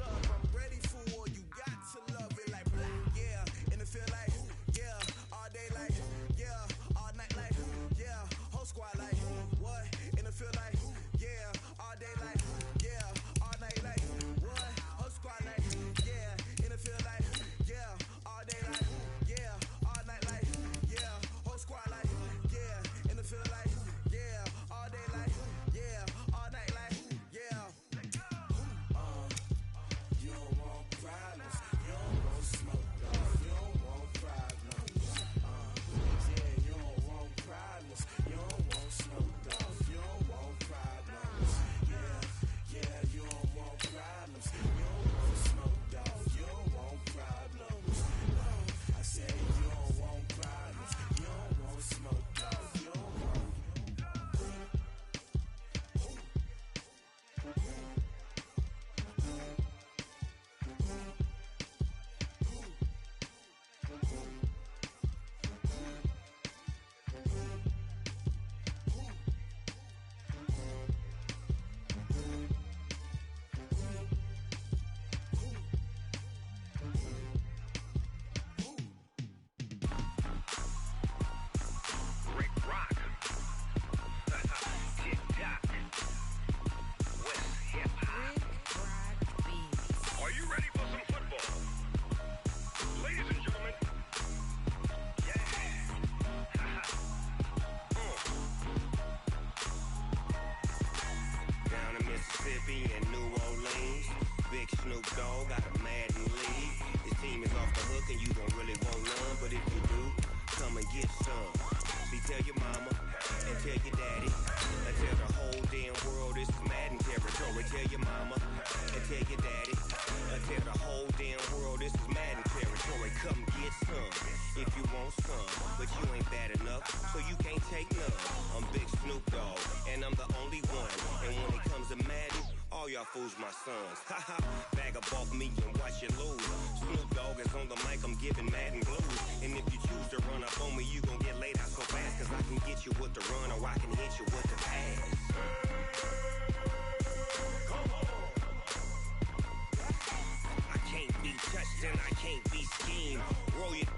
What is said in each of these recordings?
up, I'm ready for war. You got to love it like, yeah. And it feel like, yeah. All day like, yeah. All night like, yeah. Whole squad like, what? And it feel like, yeah. All day like, yeah. All night like, what? Whole squad like, yeah. And it feel like, yeah. All day like, yeah. All night like, yeah. Whole squad like, yeah. And it feel like, yeah. All day like, yeah. All night like, yeah. You don't want problems. You don't want smoke, dog. You don't want problems. Yeah, you don't want problems. You don't want smoke, dog. You don't want problems. Yeah, you don't want problems. You don't want smoke, dog. You don't want problems. I said you don't want problems. You don't want smoke, dog. You don't want. Fools my sons. Haha, bag up off me and watch you lose. Snoop Dogg is on the mic, I'm giving Madden blues. And if you choose to run up on me, you gon' get laid out so fast. Cause I can get you with the run or I can hit you with the pass. I can't be touched and I can't be schemed. Roll you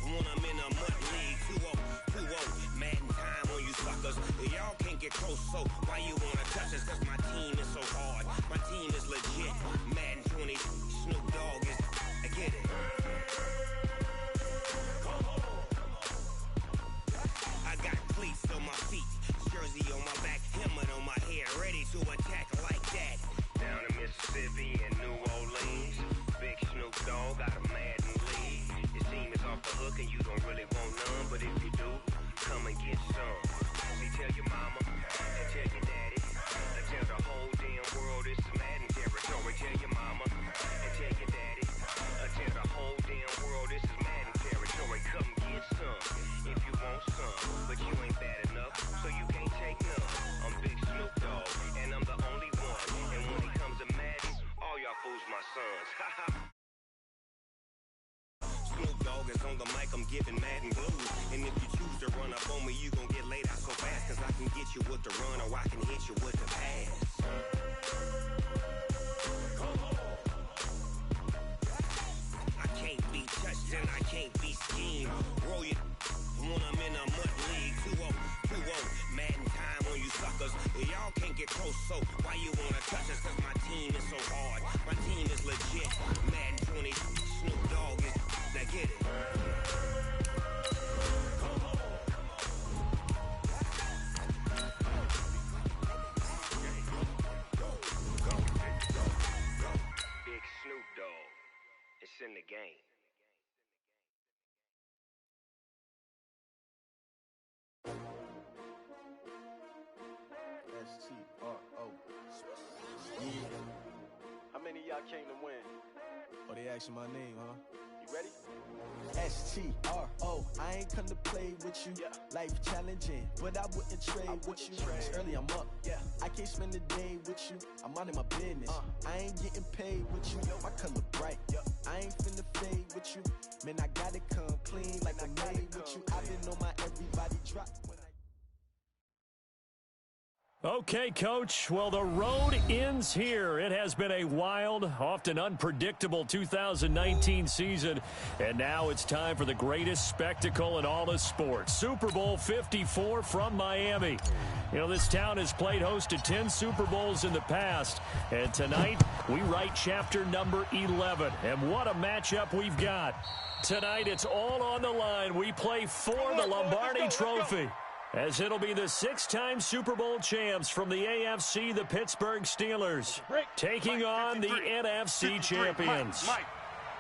when I'm in a mud league. 2-0, 2-0, Madden time on you suckers. Y'all can't get close, so why you wanna touch us? Cause my team is so hard. My team is legit. Madden 20, Snoop Dogg is. I get it. I got cleats on my feet, jersey on my back, helmet on my head, ready to attack like that. Down in Mississippi and New Orleans, big Snoop Dogg got a Madden league. Your team is off the hook and you don't really want none, but if you do, come and get some. See, tell your mama and tell your daddy. Tell the whole damn world this is Madden territory. Tell your mama and tell your daddy. Tell the whole damn world this is Madden territory. Come get some if you want some, but you ain't bad enough, so you can't take none. I'm Big Snoop Dogg, and I'm the only one. And when it comes to Madden, all y'all fools my sons. Snoop Dogg is on the mic, I'm giving Madden blues. And if you choose to run up on me, you gon' get laid out so fast. Cause I can get you with the run or I can hit you with the pass. I can't be touched and I can't be schemed. Roll you when I'm in a mud league. 2-0, 2-0, Madden time on you suckers. Y'all can't get close, so why you wanna touch us? Cause my team is so hard. My team is legit. Madden 20, Snoop Dogg is. Now get it. Big Snoop Dogg. It's in the game. S-T-R-O. Yeah. How many of y'all came to win? Oh, they asking my name, huh? You ready? S-T-R-O. I ain't come to play with you. Yeah. Life challenging, but I wouldn't trade with you. It's early, I'm up. Yeah. I can't spend the day with you. I'm out in my business. I ain't getting paid with you. My color bright. I ain't finna fade with you. Man, I gotta come clean like I made with you. I've been on my everybody drop. Okay, Coach. Well, the road ends here. It has been a wild, often unpredictable 2019 season, and now it's time for the greatest spectacle in all of sports. Super Bowl 54 from Miami. You know, this town has played host to 10 Super Bowls in the past, and tonight we write chapter number 11. And what a matchup we've got. Tonight it's all on the line. We play for the Lombardi Trophy, as it'll be the 6-time Super Bowl champs from the AFC, the Pittsburgh Steelers, taking on the NFC champions.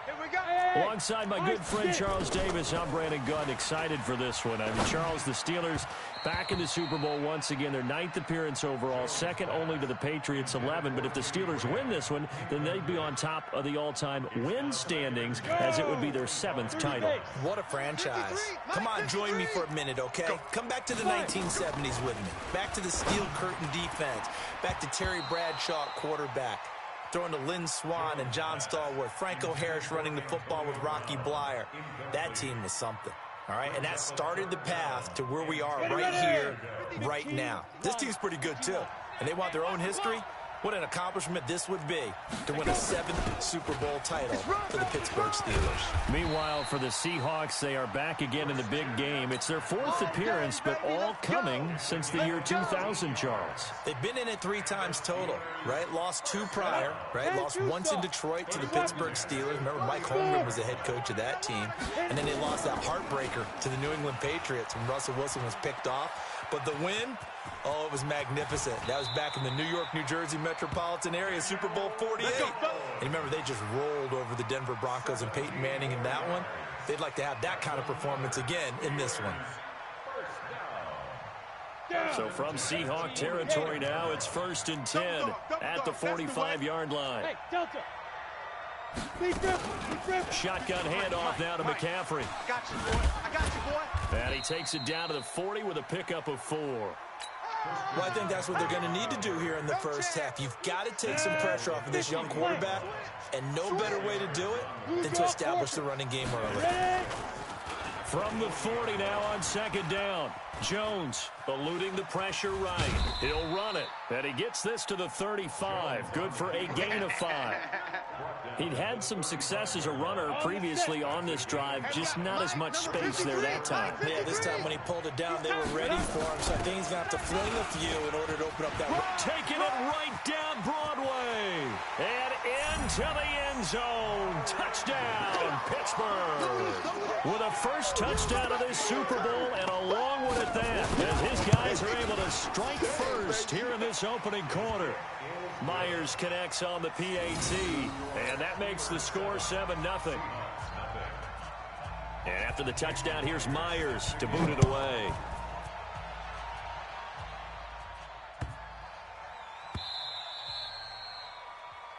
Here we go. Alongside my good friend Charles Davis, I'm Brandon Gunn, excited for this one. I mean, Charles, the Steelers back in the Super Bowl once again. Their 9th appearance overall, second only to the Patriots' 11. But if the Steelers win this one, then they'd be on top of the all-time win standings, as it would be their 7th title. What a franchise. Come on, join me for a minute, okay? Come back to the 1970s with me. Back to the steel curtain defense. Back to Terry Bradshaw at quarterback. Throwing to Lynn Swann and John Stallworth. Franco Harris running the football with Rocky Blyer. That team was something, all right? And that started the path to where we are right here, right now. This team's pretty good, too. And they want their own history. What an accomplishment this would be to win a 7th Super Bowl title for the Pittsburgh Steelers. Meanwhile, for the Seahawks, they are back again in the big game. It's their 4th appearance, but all coming since the year 2000, Charles. They've been in it 3 times total, right? Lost 2 prior, right? Lost once in Detroit to the Pittsburgh Steelers. Remember, Mike Holmgren was the head coach of that team. And then they lost that heartbreaker to the New England Patriots when Russell Wilson was picked off. But the win, oh, it was magnificent. That was back in the New York, New Jersey metropolitan area, Super Bowl 48. And remember, they just rolled over the Denver Broncos and Peyton Manning in that one. They'd like to have that kind of performance again in this one. So from Seahawk territory now, it's 1st and 10 at the 45-yard line. Shotgun handoff now to McCaffrey. I got you, boy. I got you, boy. And he takes it down to the 40 with a pickup of 4. Well, I think that's what they're going to need to do here in the first half. You've got to take some pressure off of this young quarterback, and no better way to do it than to establish the running game early. From the 40 now on 2nd down. Jones eluding the pressure right. He'll run it, and he gets this to the 35. Good for a gain of 5. He'd had some success as a runner previously on this drive, just not as much space there that time. Yeah, this time when he pulled it down, they were ready for him, so I think he's going to have to fling a few in order to open up that run. Taking it right down Broadway, and into the end zone. Touchdown, Pittsburgh. With a first touchdown of this Super Bowl, and a long one at that, as his guys are able to strike first here in this opening quarter. Myers connects on the PAT, and that makes the score 7-0. And after the touchdown, here's Myers to boot it away.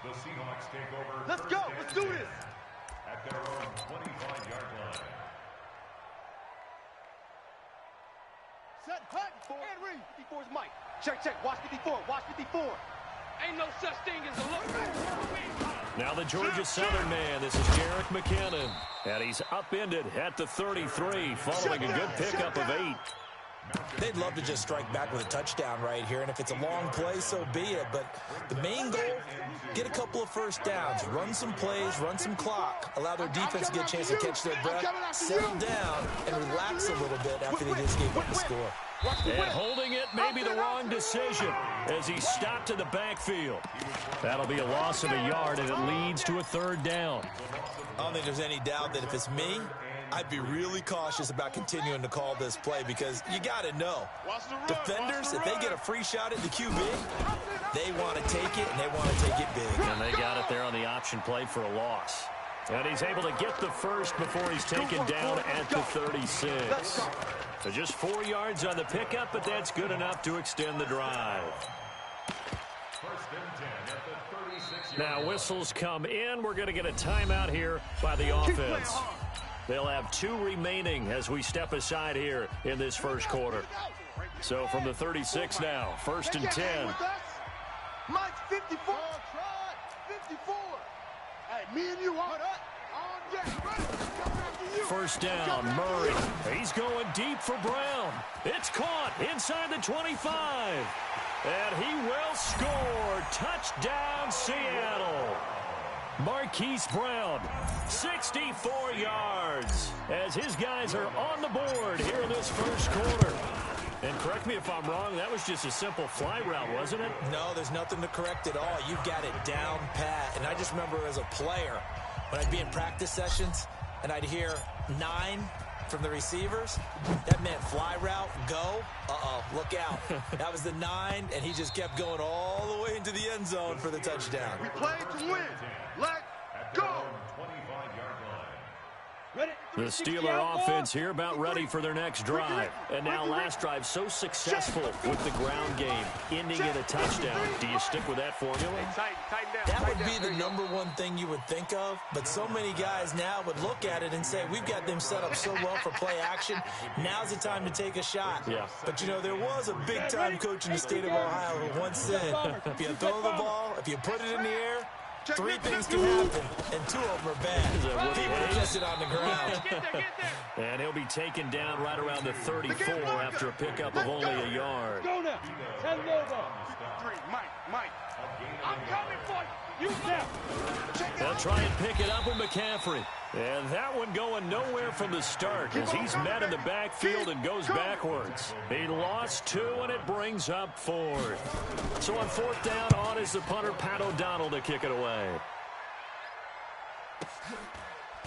The Seahawks take over. Let's go. Let's do this. At their own 25-yard line. Set, cut, and read. 54 is Mike. Check, check. Watch 54. Watch 54. Ain't no such thing as a look. Now the Georgia Southern man. This is Jerick McKinnon. And he's upended at the 33, following a good pickup of 8. They'd love to just strike back with a touchdown right here, and if it's a long play, so be it. But the main goal, get a couple of first downs, run some plays, run some clock, allow their defense to get a chance to catch their breath, settle down, and relax a little bit after they just gave up the score. And holding it may be the wrong decision as he stopped in the backfield. That'll be a loss of a yard, and it leads to a 3rd down. I don't think there's any doubt that if it's me, I'd be really cautious about continuing to call this play, because you got to know, defenders, if they get a free shot at the QB, they want to take it, and they want to take it big. And they got it there on the option play for a loss. And he's able to get the first before he's taken down at the 36. So just 4 yards on the pickup, but that's good enough to extend the drive. Now whistles come in. We're going to get a timeout here by the offense. They'll have 2 remaining as we step aside here in this first quarter. So from the 36 now, 1st and 10. Mike 54. 54. Hey, me and you on deck. First down, Murray. He's going deep for Brown. It's caught inside the 25. And he will score. Touchdown, Seattle. Marquise Brown, 64 yards, as his guys are on the board here in this first quarter. And correct me if I'm wrong, that was just a simple fly route, wasn't it? No, there's nothing to correct at all. You've got it down pat. And I just remember as a player, when I'd be in practice sessions and I'd hear 9 from the receivers, that meant fly route, go, look out. That was the 9, and he just kept going all the way into the end zone for the touchdown. We play to win. Let's go. The Steeler offense here about ready for their next drive. And now last drive so successful with the ground game, ending in a touchdown. Do you stick with that formula? That would be the number one thing you would think of, but so many guys now would look at it and say, we've got them set up so well for play action. Now's the time to take a shot. Yeah. But, you know, there was a big-time coach in the state of Ohio who once said, if you throw the ball, if you put it in the air, 3 things can happen, and 2 of them are bad. People kiss it on the ground. And he'll be taken down right around the 34 after a pickup of only a yard. Go now. Tell him over. Mike. I'm coming for you. You now. They'll try and pick it up with McCaffrey. And that one going nowhere from the start as he's met in the backfield and goes backwards. He lost 2, and it brings up 4th. So on 4th down, on is the punter, Pat O'Donnell, to kick it away.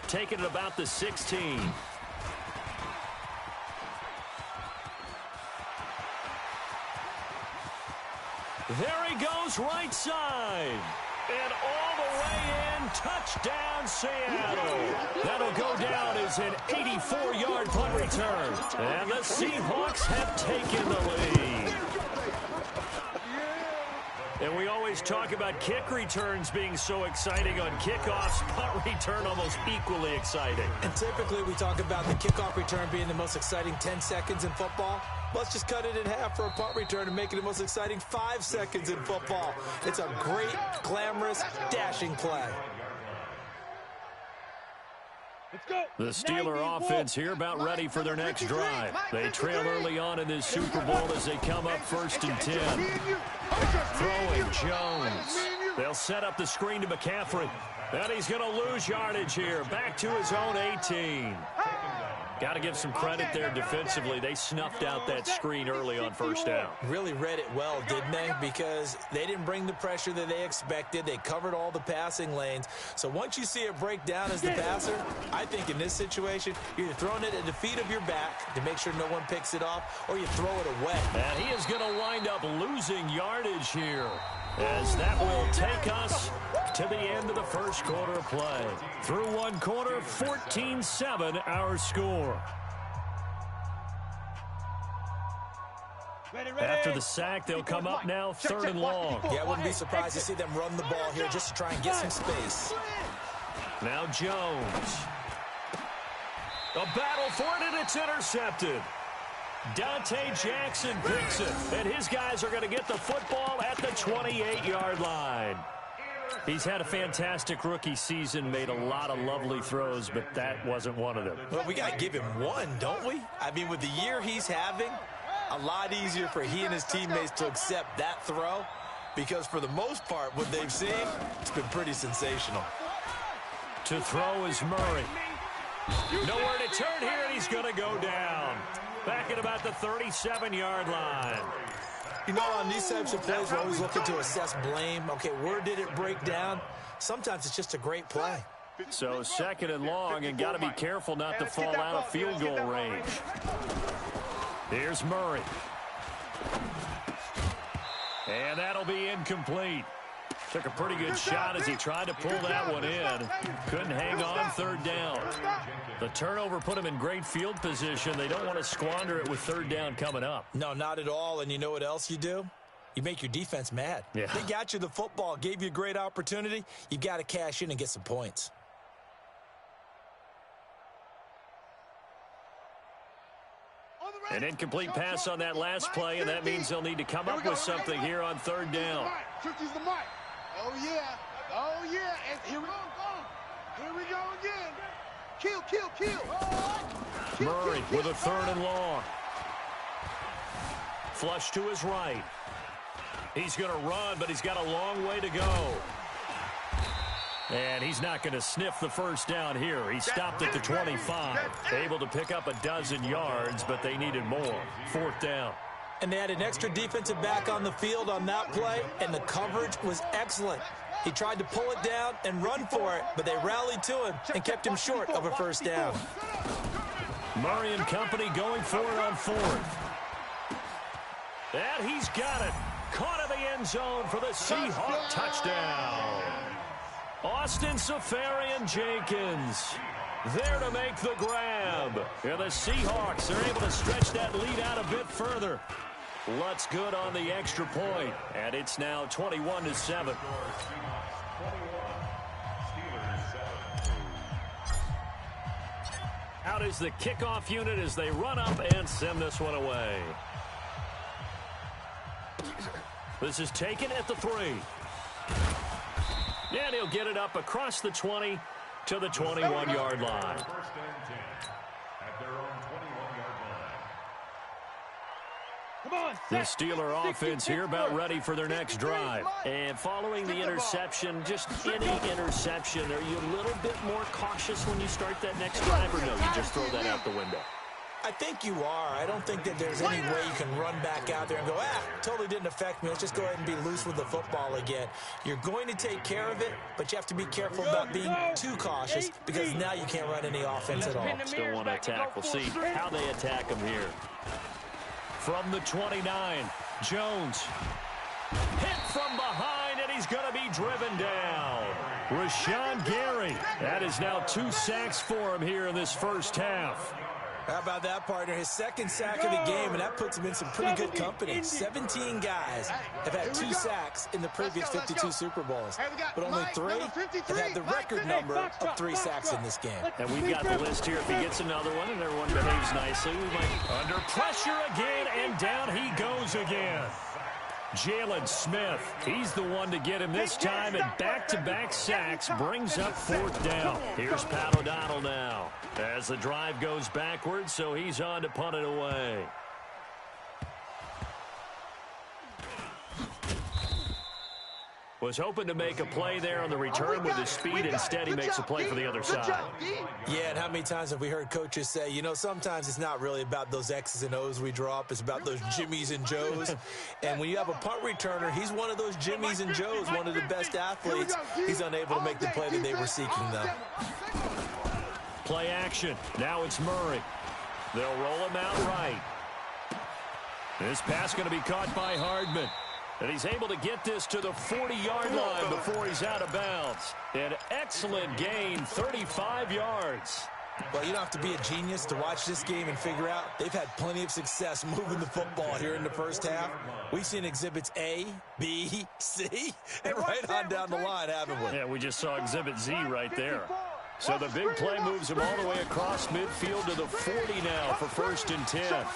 Taking it about the 16. There he goes, right side. And all the way in, touchdown, Seattle. That'll go down as an 84-yard punt return. And the Seahawks have taken the lead. And we always talk about kick returns being so exciting on kickoffs, punt return almost equally exciting. And typically we talk about the kickoff return being the most exciting 10 seconds in football. Let's just cut it in half for a punt return and make it the most exciting 5 seconds in football. It's a great, glamorous, dashing play. The Steeler offense here about ready for their next drive. They trail early on in this Super Bowl as they come up 1st and 10. Throwing Jones. They'll set up the screen to McCaffrey. And he's going to lose yardage here. Back to his own 18. Got to give some credit there defensively. They snuffed out that screen early on 1st down. Really read it well, didn't they? Because they didn't bring the pressure that they expected. They covered all the passing lanes. So once you see it break down as the passer, I think in this situation, you're either throwing it at the feet of your back to make sure no one picks it off, or you throw it away. And he is going to wind up losing yardage here, as that will take us to the end of the first quarter of play. Through 1 quarter, 14-7 our score. After the sack, they'll come up now 3rd and long. Yeah, I wouldn't be surprised to see them run the ball here just to try and get some space. Now Jones. A battle for it, and it's intercepted. Dante Jackson picks it, and his guys are going to get the football at the 28-yard line. He's had a fantastic rookie season, made a lot of lovely throws, but that wasn't one of them. Well, we got to give him one, don't we? I mean, with the year he's having, a lot easier for he and his teammates to accept that throw, because for the most part, what they've seen, it's been pretty sensational. To throw is Murray. Nowhere to turn here, and he's going to go down. Back at about the 37-yard line. You know, on these types of plays, we're always looking to assess blame. Okay, where did it break down? Sometimes it's just a great play. So 2nd and long, and got to be careful not to fall out of field goal range. Here's Murray. And that'll be incomplete. Took a pretty good shot as he tried to pull that one in. Couldn't hang on 3rd down. The turnover put him in great field position. They don't want to squander it with 3rd down coming up. No, not at all. And you know what else you do? You make your defense mad. Yeah. They got you the football, gave you a great opportunity. You got to cash in and get some points. An incomplete pass on that last play, and that means they'll need to come up with something here on 3rd down. Oh, yeah. Oh, yeah. And here we go. Here we go again. Kill. Murray with a 3rd and long. Flush to his right. He's going to run, but he's got a long way to go. And he's not going to sniff the first down here. He stopped at the 25. Able to pick up a dozen yards, but they needed more. 4th down. And they had an extra defensive back on the field on that play, and the coverage was excellent. He tried to pull it down and run for it, but they rallied to him and kept him short of a first down. Murray and company going for it on 4th. And he's got it. Caught in the end zone for the Seahawk touchdown. Austin Safarian-Jenkins there to make the grab. And the Seahawks are able to stretch that lead out a bit further. Lutz good on the extra point, and it's now 21-7. Out is the kickoff unit as they run up and send this one away. This is taken at the 3. And he'll get it up across the 20 to the 21-yard line. The Steeler offense here about ready for their next drive. And following the interception, just any interception, are you a little bit more cautious when you start that next drive, or no, you just throw that out the window? I think you are. I don't think that there's any way you can run back out there and go, totally didn't affect me. Let's just go ahead and be loose with the football again. You're going to take care of it, but you have to be careful about being too cautious because now you can't run any offense at all. Still want to attack. We'll see how they attack him here. From the 29, Jones. Hit from behind, and he's going to be driven down. Rashawn Gary. That is now 2 sacks for him here in this first half. How about that, partner? His 2nd sack of the game, and that puts him in some pretty good company. 17 guys have had 2 sacks in the previous 52 Super Bowls, but only 3 have had the record number of 3 sacks in this game. And we've got the list here. If he gets another one and everyone behaves nicely, we might. Under pressure again, and down he goes again. Jalen Smith, he's the one to get him this time, and back-to-back sacks brings up 4th down. Here's Pat O'Donnell now as the drive goes backwards, so he's on to punt it away. Was hoping to make a play there on the return with his speed. Instead, he makes a play for the other side. Yeah, and how many times have we heard coaches say, you know, sometimes it's not really about those X's and O's we drop. It's about those Jimmies and Joes. And when you have a punt returner, he's one of those Jimmies and Joes, one of the best athletes. He's unable to make the play that they were seeking, though. Play action. Now it's Murray. They'll roll him out right. This pass going to be caught by Hardman. And he's able to get this to the 40-yard line before he's out of bounds. An excellent gain, 35 yards. Well, you don't have to be a genius to watch this game and figure out they've had plenty of success moving the football here in the first half. We've seen exhibits A, B, C, and right on down the line, haven't we? Yeah, we just saw exhibit Z right there. So the big play moves him all the way across midfield to the 40 now for 1st and 10.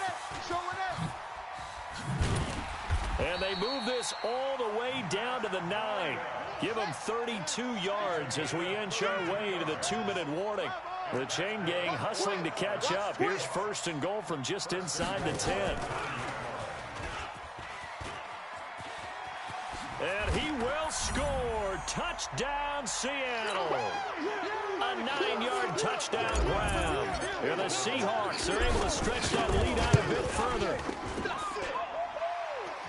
And they move this all the way down to the 9. Give them 32 yards as we inch our way to the 2-minute warning. The chain gang hustling to catch up. Here's 1st and goal from just inside the 10. And he will score. Touchdown, Seattle. A 9-yard touchdown grab. And the Seahawks are able to stretch that lead out a bit further.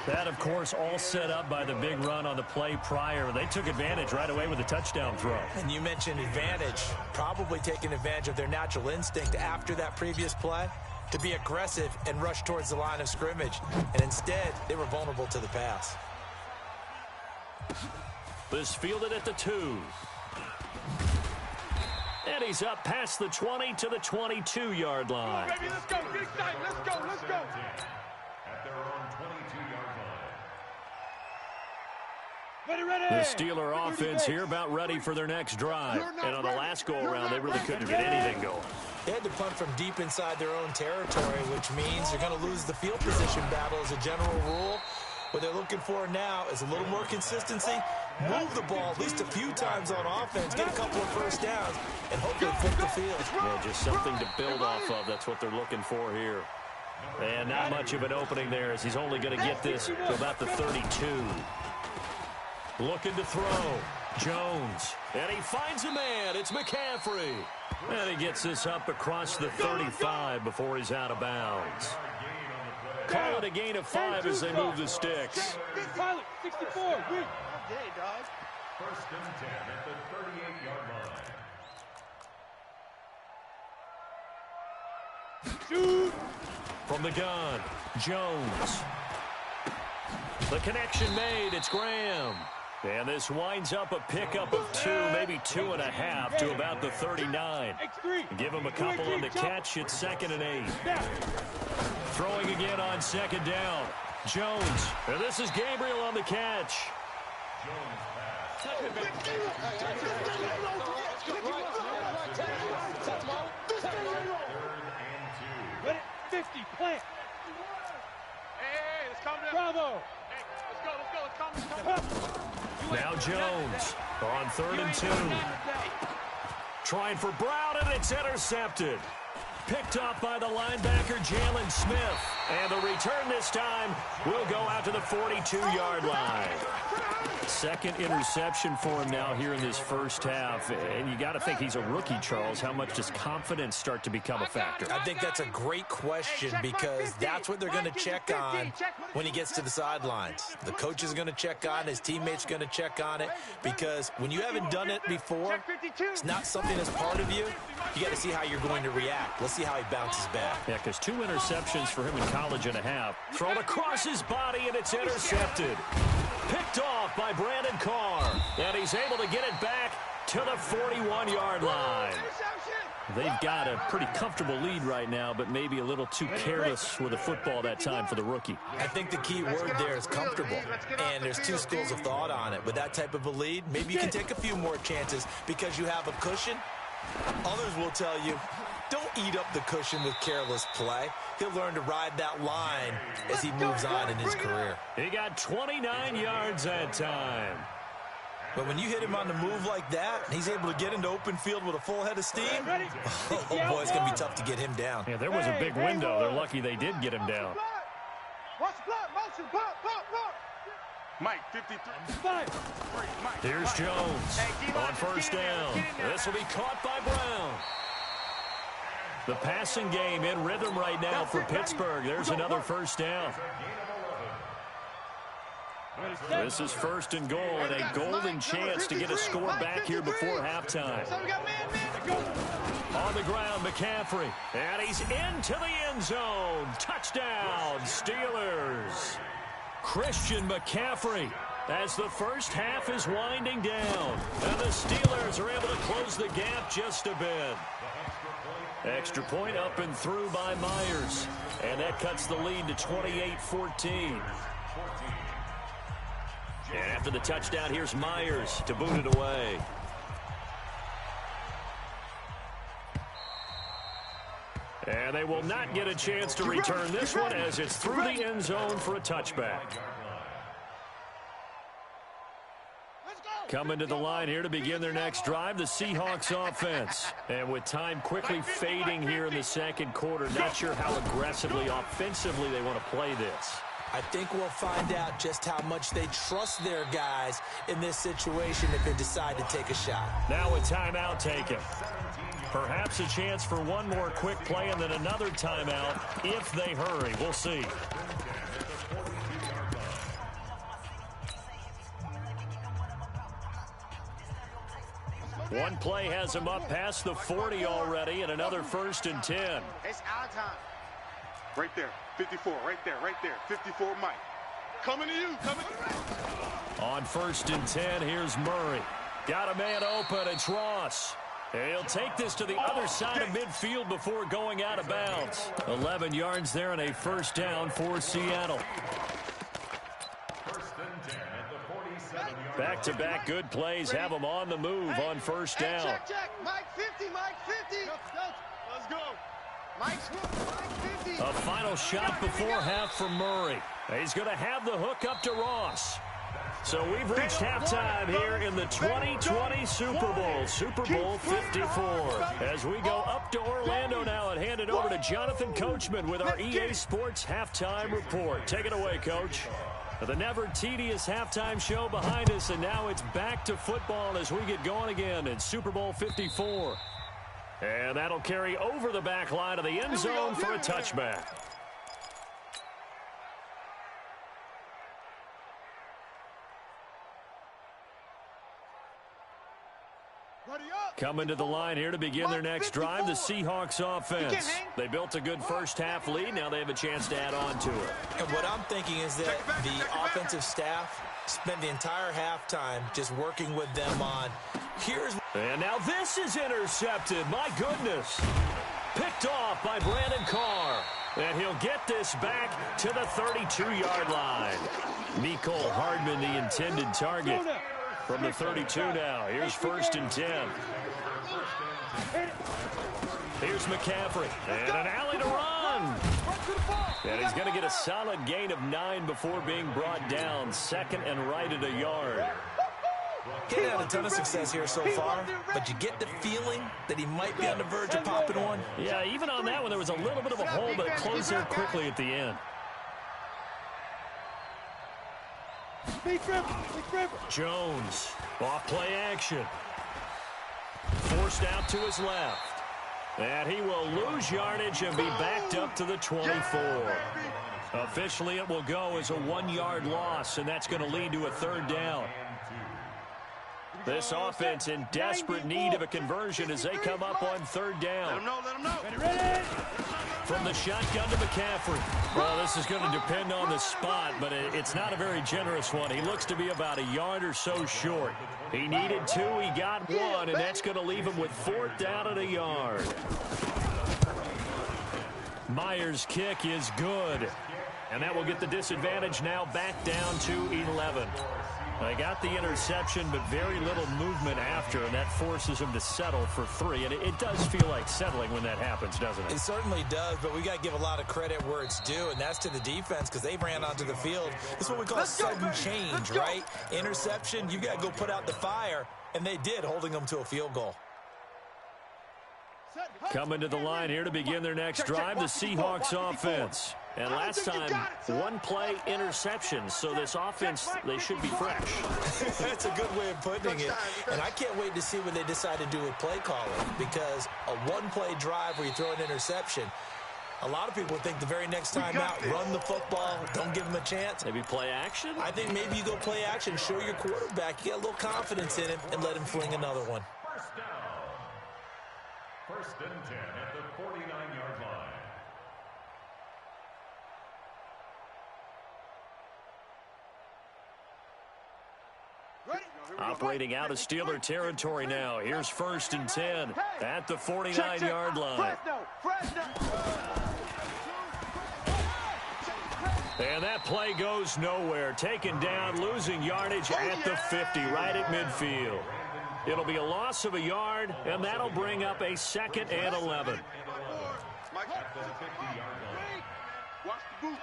That, of course, all set up by the big run on the play prior. They took advantage right away with a touchdown throw. And you mentioned advantage, probably taking advantage of their natural instinct after that previous play to be aggressive and rush towards the line of scrimmage. And instead, they were vulnerable to the pass. This fielded at the 2. And he's up past the 20 to the 22-yard line. Baby, let's go. Get excited. Let's go. Let's go. At their own 22-yard line. Ready. The Steeler offense here about ready for their next drive. And on the last go-around, they really couldn't get anything going. They had to punt from deep inside their own territory, which means they're going to lose the field position battle as a general rule. What they're looking for now is a little more consistency, move the ball at least a few times on offense, get a couple of first downs, and hopefully flip the field. Yeah, just something to build off of. That's what they're looking for here. And not much of an opening there as he's only going to get this to about the 32. Looking to throw. Jones. And he finds a man. It's McCaffrey. And he gets this up across the 35 before he's out of bounds. Call it a gain of 5 as they move the sticks. Pilot, 64. Wait. First and 10 at the 38-yard line. Shoot. From the gun, Jones. The connection made. It's Graham. And this winds up a pickup of 2, maybe 2.5 to about the 39. Give him a couple on the catch. It's 2nd and 8. Throwing again on 2nd down. Jones. And this is Gabriel on the catch. Ready? 50. Plant. Hey, let's calm down. Bravo. Hey, let's go. Let's calm down. Now Jones on 3rd and 2. Trying for Brown, and it's intercepted. Picked off by the linebacker, Jalen Smith. And the return this time will go out to the 42-yard line. 2nd interception for him now here in this first half. And you got to think he's a rookie, Charles. How much does confidence start to become a factor? I think that's a great question because that's what they're going to check on when he gets to the sidelines. The coach is going to check on, his teammates going to check on it, because when you haven't done it before, it's not something that's part of you. You got to see how you're going to react. Let's see how he bounces back. Yeah, because 2 interceptions for him in college and a half. Thrown across his body, and it's intercepted. Picked off by Brandon Carr. And he's able to get it back to the 41-yard line. They've got a pretty comfortable lead right now, but maybe a little too careless with the football that time for the rookie. I think the key word there is comfortable, and there's 2 schools of thought on it. With that type of a lead, maybe you can take a few more chances because you have a cushion. Others will tell you, don't eat up the cushion with careless play. He'll learn to ride that line as he moves on in his career. He got 29 yards that time. But when you hit him on the move like that, he's able to get into open field with a full head of steam, oh boy, it's going to be tough to get him down. Yeah, there was a big window. They're lucky they did get him down. Watch the block. Motion. Block. Mike, 53. Here's Jones on 1st down. This will be caught by Brown. The passing game in rhythm right now for Pittsburgh. There's another 1st down. This is 1st and goal, and a golden chance to get a score back here before halftime. On the ground, McCaffrey. And he's into the end zone. Touchdown, Steelers. Christian McCaffrey as the first half is winding down. And the Steelers are able to close the gap just a bit. Extra point up and through by Myers. And that cuts the lead to 28-14. And after the touchdown, here's Myers to boot it away. And they will not get a chance to return this one as it's through the end zone for a touchback. Coming to the line here to begin their next drive, the Seahawks offense. And with time quickly fading here in the 2nd quarter, not sure how aggressively, offensively they want to play this. I think we'll find out just how much they trust their guys in this situation if they decide to take a shot. Now a timeout taken. Perhaps a chance for one more quick play and then another timeout if they hurry. We'll see. One play has him up past the 40 already, and another 1st and 10. It's our time. Right there. 54. Right there. 54, Mike. Coming to you. On 1st and 10, here's Murray. Got a man open. It's Ross. He'll take this to the other side of midfield before going out of bounds. 11 yards there and a 1st down for Seattle. Back-to-back good plays have them on the move on 1st down. Check. Mike 50. Let's go. Mike 50. A final shot before half from Murray. He's going to have the hook up to Ross. So we've reached halftime here in the 2020 Super Bowl, Super Bowl 54. As we go up to Orlando now and hand it over to Jonathan Coachman with our EA Sports Halftime Report. Take it away, Coach. The never tedious halftime show behind us, and now it's back to football as we get going again in Super Bowl 54. And that'll carry over the back line of the end zone for a touchback. Coming to the line here to begin their next drive, the Seahawks offense. They built a good first-half lead. Now they have a chance to add on to it. And what I'm thinking is that the offensive staff spent the entire halftime just working with them on And now this is intercepted. My goodness. Picked off by Brandon Carr. And he'll get this back to the 32-yard line. Mecole Hardman, the intended target. From the 32 now. Here's 1st and 10. Here's McCaffrey. And an alley to run. And he's going to get a solid gain of 9 before being brought down. 2nd and right at a yard. He had a ton of success here so far, but you get the feeling that he might be on the verge of popping one. Yeah, even on that one, there was a little bit of a hole, but it closed there quickly at the end. Jones, off play action. Forced out to his left. And he will lose yardage and be backed up to the 24. Officially, it will go as a 1-yard loss, and that's going to lead to a 3rd down. This offense in desperate need of a conversion as they come up on 3rd down. Let him know. From the shotgun to McCaffrey. Well, this is going to depend on the spot, but it's not a very generous one. He looks to be about a yard or so short. He needed 2, he got 1, and that's going to leave him with 4th down at a yard. Myers' kick is good. And that will get the disadvantage now back down to 11. They got the interception, but very little movement after, and that forces him to settle for 3. And it does feel like settling when that happens, doesn't it? It certainly does, but we got to give a lot of credit where it's due, and that's to the defense because they ran onto the field. This is what we call sudden change, right? Interception, you got to go put out the fire, and they did, holding them to a field goal. Coming to the line here to begin their next drive, the Seahawks offense. And last time, 1-play interception. So this offense, they should be fresh. That's a good way of putting it. And I can't wait to see what they decide to do with play calling, because a 1-play drive where you throw an interception, a lot of people think the very next time out, run the football, don't give them a chance. Maybe play action? I think maybe you go play action, show your quarterback, you get a little confidence in him, and let him fling another one. 1st and 10 at the 49-yard line. Operating out of Steeler territory now. Here's 1st and 10 at the 49-yard line. And that play goes nowhere. Taken down, losing yardage at the 50, right at midfield. It'll be a loss of a yard, and that'll bring up a 2nd and 11.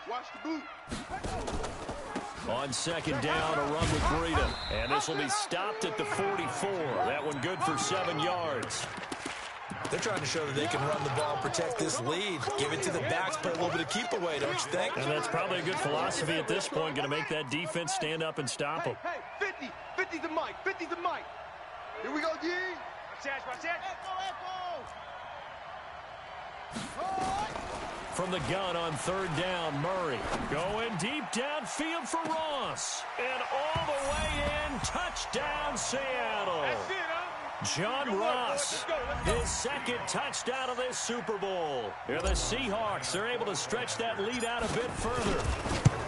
Watch the boot. On 2nd down, a run with Breida. And this will be stopped at the 44. That one good for 7 yards. They're trying to show that they can run the ball and protect this lead. Give it to the backs, play a little bit of keep away, don't you think? And that's probably a good philosophy at this point, going to make that defense stand up and stop them. Hey, 50's the mic, 50's the mic. Here we go, G. Watch that. From the gun on 3rd down, Murray going deep downfield for Ross. And all the way in, touchdown Seattle. That's it, huh? John Ross, his 2nd touchdown of this Super Bowl. And the Seahawks are able to stretch that lead out a bit further.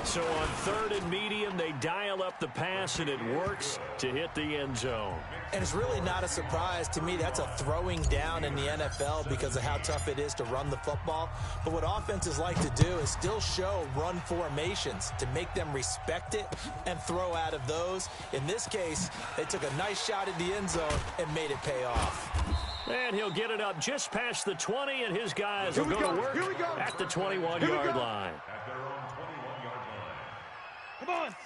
So on 3rd and medium, they dial up the pass, and it works to hit the end zone. And it's really not a surprise to me. That's a throwing down in the NFL because of how tough it is to run the football. But what offenses like to do is still show run formations to make them respect it and throw out of those. In this case, they took a nice shot at the end zone and made it pay off. And he'll get it up just past the 20, and his guys will go to work at the 21-yard line.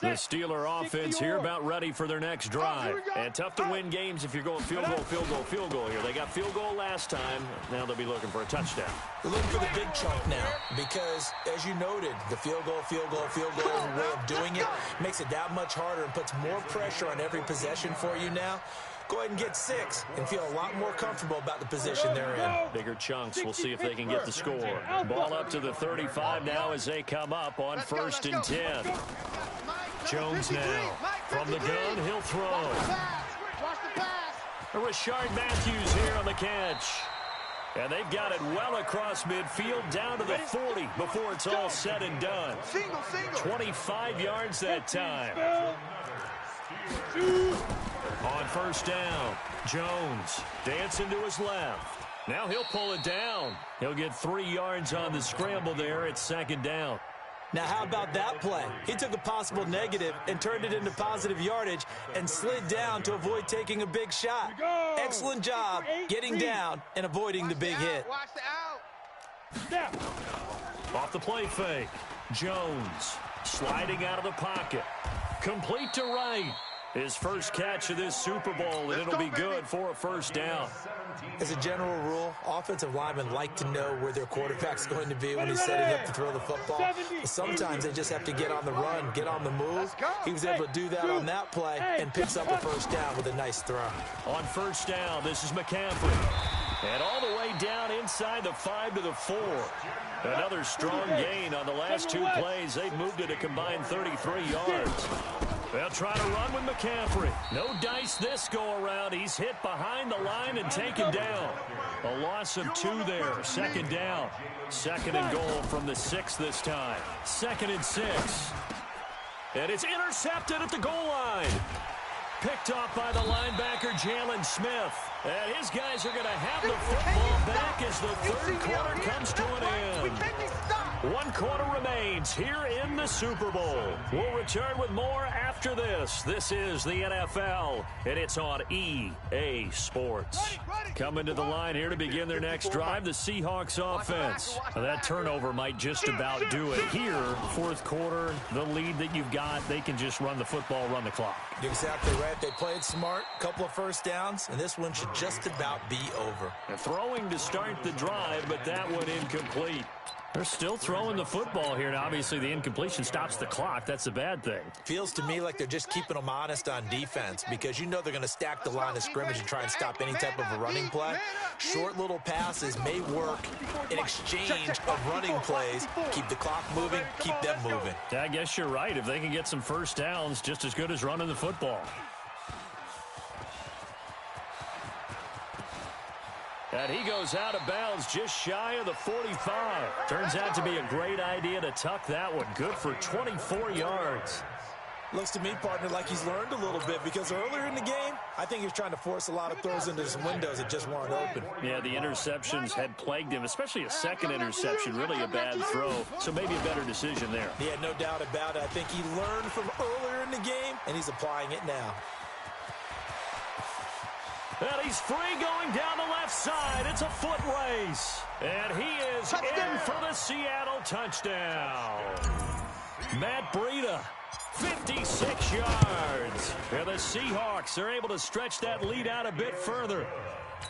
The Steeler offense here about ready for their next drive. And tough to win games if you're going field goal, field goal, field goal here. They got field goal last time. Now they'll be looking for a touchdown. They're looking for the big chunk now because, as you noted, the field goal is a way of doing it. Makes it that much harder and puts more pressure on every possession for you now. Go ahead and get 6 and feel a lot more comfortable about the position they're in. Bigger chunks. We'll see if they can get the score. Ball up to the 35 now as they come up on 1st and 10. Jones now. From the gun, he'll throw. Rashard Matthews here on the catch. And they've got it well across midfield down to the 40 before it's all said and done. 25 yards that time. On 1st down, Jones dancing to his left. Now he'll pull it down. He'll get 3 yards on the scramble there at 2nd down. Now, how about that play? He took a possible negative and turned it into positive yardage and slid down to avoid taking a big shot. Excellent job getting down and avoiding the big hit. Off the play fake, Jones sliding out of the pocket. Complete to right. His first catch of this Super Bowl, and it'll be good for a 1st down. As a general rule, offensive linemen like to know where their quarterback's going to be when he's setting up to throw the football. But sometimes they just have to get on the run, get on the move. He was able to do that on that play and picks up a 1st down with a nice throw. On 1st down, this is McCaffrey. And all the way down inside the 5 to the 4. Another strong gain on the last 2 plays. They've moved it a combined 33 yards. They'll try to run with McCaffrey. No dice this go-around. He's hit behind the line and taken down. A loss of 2 there. 2nd down. 2nd and goal from the 6 this time. 2nd and 6. And it's intercepted at the goal line. Picked off by the linebacker, Jalen Smith. And his guys are going to have the football back as the 3rd quarter comes to an end. 1 quarter remains here in the Super Bowl. We'll return with more after this. This is the NFL, and it's on EA Sports. Coming to the line here to begin their next drive, the Seahawks offense. That turnover might just about do it. Here, 4th quarter, the lead that you've got, they can just run the football, run the clock. You're exactly right. They played smart, couple of 1st downs, and this one should just about be over. They're throwing to start the drive, but that one incomplete. They're still throwing the football here, and obviously the incompletion stops the clock. That's a bad thing. Feels to me like they're just keeping them honest on defense because you know they're going to stack the line of scrimmage and try and stop any type of a running play. Short little passes may work in exchange of running plays. Keep the clock moving, keep them moving. I guess you're right. If they can get some 1st downs, just as good as running the football. And he goes out of bounds just shy of the 45. Turns out to be a great idea to tuck that one. Good for 24 yards. Looks to me, partner, like he's learned a little bit because earlier in the game, I think he was trying to force a lot of throws into some windows that just weren't open. Yeah, the interceptions had plagued him, especially a 2nd interception, really a bad throw. So maybe a better decision there. Yeah, no doubt about it. I think he learned from earlier in the game, and he's applying it now. And he's free going down the left side. It's a foot race. And he is in for the Seattle touchdown. Matt Breida, 56 yards. And the Seahawks are able to stretch that lead out a bit further.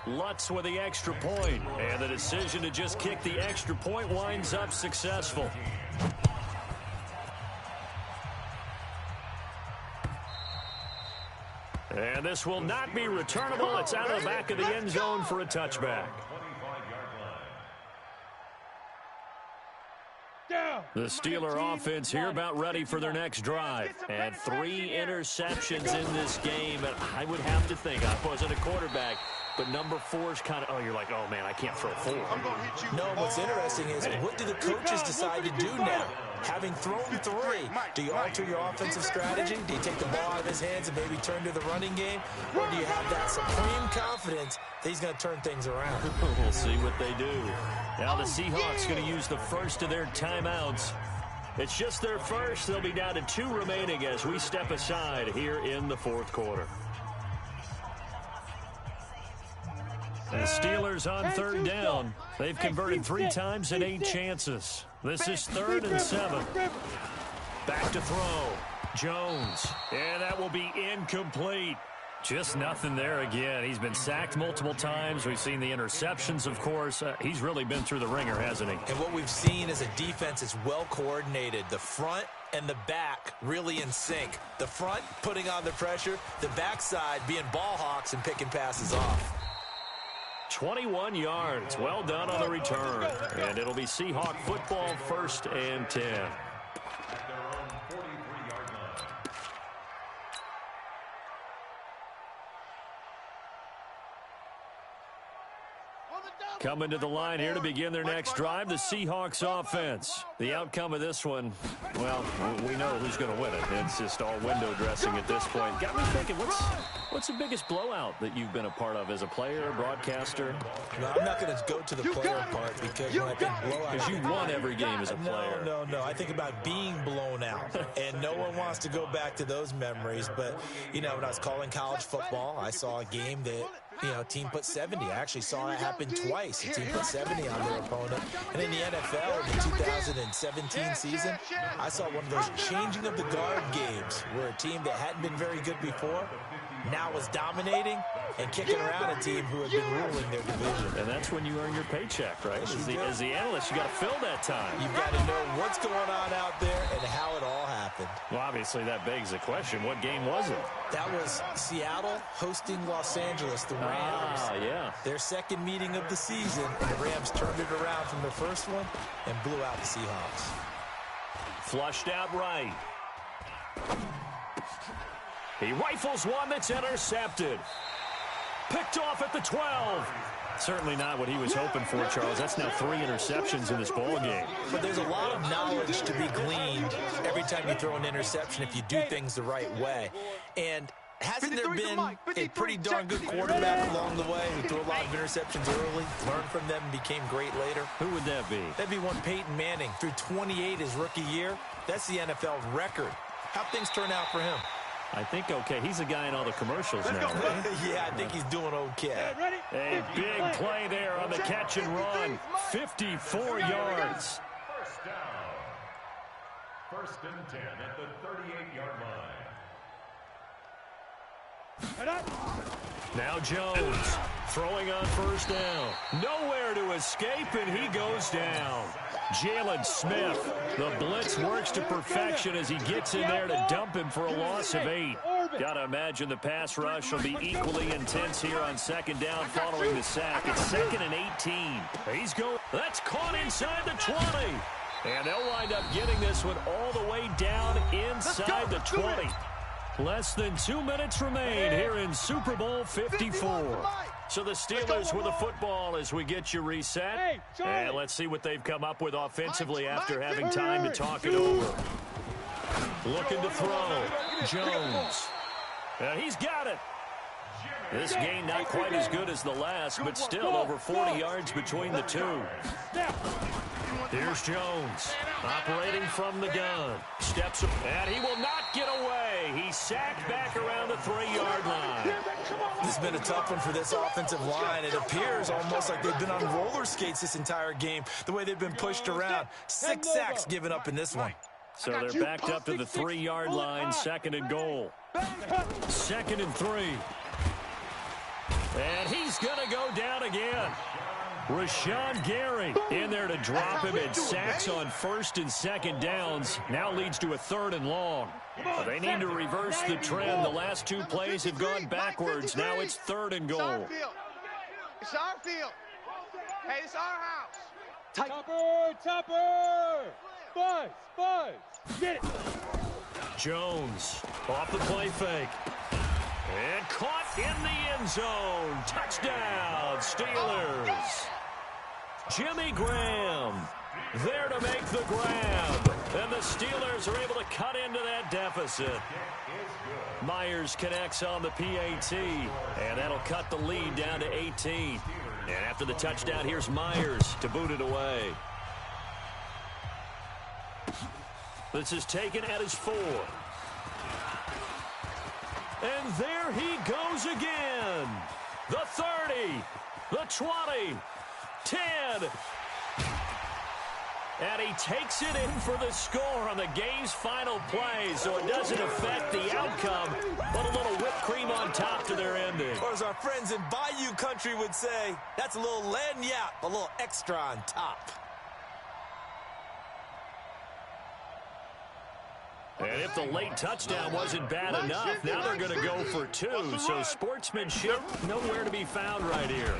Lutz with the extra point. And the decision to just kick the extra point winds up successful. And this will not be returnable. It's out of the back of the end zone for a touchback. The Steeler offense here about ready for their next drive. And 3 interceptions in this game. And I would have to think, I wasn't a quarterback, but number 4 is kind of, oh, you're like, oh, man, I can't throw 4. No, what's interesting is what do the coaches decide to do now? Having thrown 3, do you alter your offensive strategy? Do you take the ball out of his hands and maybe turn to the running game? Or do you have that supreme confidence that he's going to turn things around? We'll see what they do. Now the Seahawks going to use the first of their timeouts. It's just their first. They'll be down to 2 remaining as we step aside here in the 4th quarter. The Steelers on 3rd down. They've converted 3 times in 8 chances. This is 3rd and 7. Back to throw. Jones, and that will be incomplete. Just nothing there again. He's been sacked multiple times. We've seen the interceptions, of course. He's really been through the ringer, hasn't he? And what we've seen is a defense that's well coordinated. The front and the back really in sync. The front putting on the pressure, the backside being ball hawks and picking passes off. 21 yards. Well done on the return. And it'll be Seahawk football, 1st and 10. Coming to the line here to begin their next drive, the Seahawks offense. The outcome of this one, well, we know who's going to win it. It's just all window dressing at this point. Got me thinking, what's the biggest blowout that you've been a part of as a player, broadcaster? No, I'm not going to go to the player part because when I think blowout... Because you won every game as a player. No. I think about being blown out, and no one wants to go back to those memories. But, you know, when I was calling college football, I saw a game that... team put 70. I actually saw it happen twice. A team put 70 on their opponent. And in the NFL, in the 2017 season, I saw one of those changing of the guard games where a team that hadn't been very good before now was dominating and kicking around a team who had been ruling their division. And that's when you earn your paycheck, right? As the analyst, you got to fill that time. You've got to know what's going on out there and how it all happened. Well, obviously, that begs the question, what game was it? That was Seattle hosting Los Angeles, the Rams. Yeah. Their second meeting of the season, and the Rams turned it around from their first one and blew out the Seahawks. Flushed out right. He rifles one that's intercepted. Picked off at the 12. Certainly not what he was hoping for, Charles. That's now 3 interceptions in this ball game. But there's a lot of knowledge to be gleaned every time you throw an interception if you do things the right way. And hasn't there been a pretty darn good quarterback along the way who threw a lot of interceptions early, learned from them, and became great later? Who would that be? That'd be one Peyton Manning. Threw 28 his rookie year. That's the NFL record. How'd things turn out for him? I think okay. He's a guy in all the commercials now, right? Yeah, I think he's doing okay. A big play there on the catch and run. 54 yards. First down. 1st and 10 at the 38-yard line. Now Jones throwing on 1st down. Nowhere to escape, and he goes down. Jalen Smith, the blitz works to perfection as he gets in there to dump him for a loss of 8. Got to imagine the pass rush will be equally intense here on 2nd down following the sack. It's 2nd and 18. He's going. That's caught inside the 20. And they'll wind up getting this one all the way down inside the 20. Less than 2 minutes remain here in Super Bowl 54. So the Steelers with the football as we get you reset. And let's see what they've come up with offensively after having time to talk it over. Looking to throw. Jones. And he's got it. This game not quite as good as the last, but still over 40 yards between the two. Here's Jones, operating from the gun. Steps up, and he will not get away. He's sacked back around the 3-yard line. This has been a tough one for this offensive line. It appears almost like they've been on roller skates this entire game, the way they've been pushed around. 6 sacks given up in this one. So they're backed up to the 3-yard line, 2nd and goal. 2nd and 3. And he's going to go down again. Rashawn Gary in there to drop him, and sacks on 1st and 2nd downs. Now leads to a 3rd and long. They need to reverse the trend. The last 2 plays have gone backwards. Now it's 3rd and goal. It's our field. Hey, it's our house. Topper! Buzz! Get it! Jones off the play fake. And caught in the end zone. Touchdown, Steelers. Jimmy Graham there to make the grab. And the Steelers are able to cut into that deficit. Myers connects on the PAT. And that'll cut the lead down to 18. And after the touchdown, here's Myers to boot it away. This is taken at his 4. And there he goes again. The 30, the 20, 10. And he takes it in for the score on the game's final play, so it doesn't affect the outcome, but a little whipped cream on top to their ending. Or as our friends in Bayou Country would say, that's a little lagniappe, a little extra on top. And if the late touchdown wasn't bad enough, now they're going to go for two. So sportsmanship nowhere to be found right here.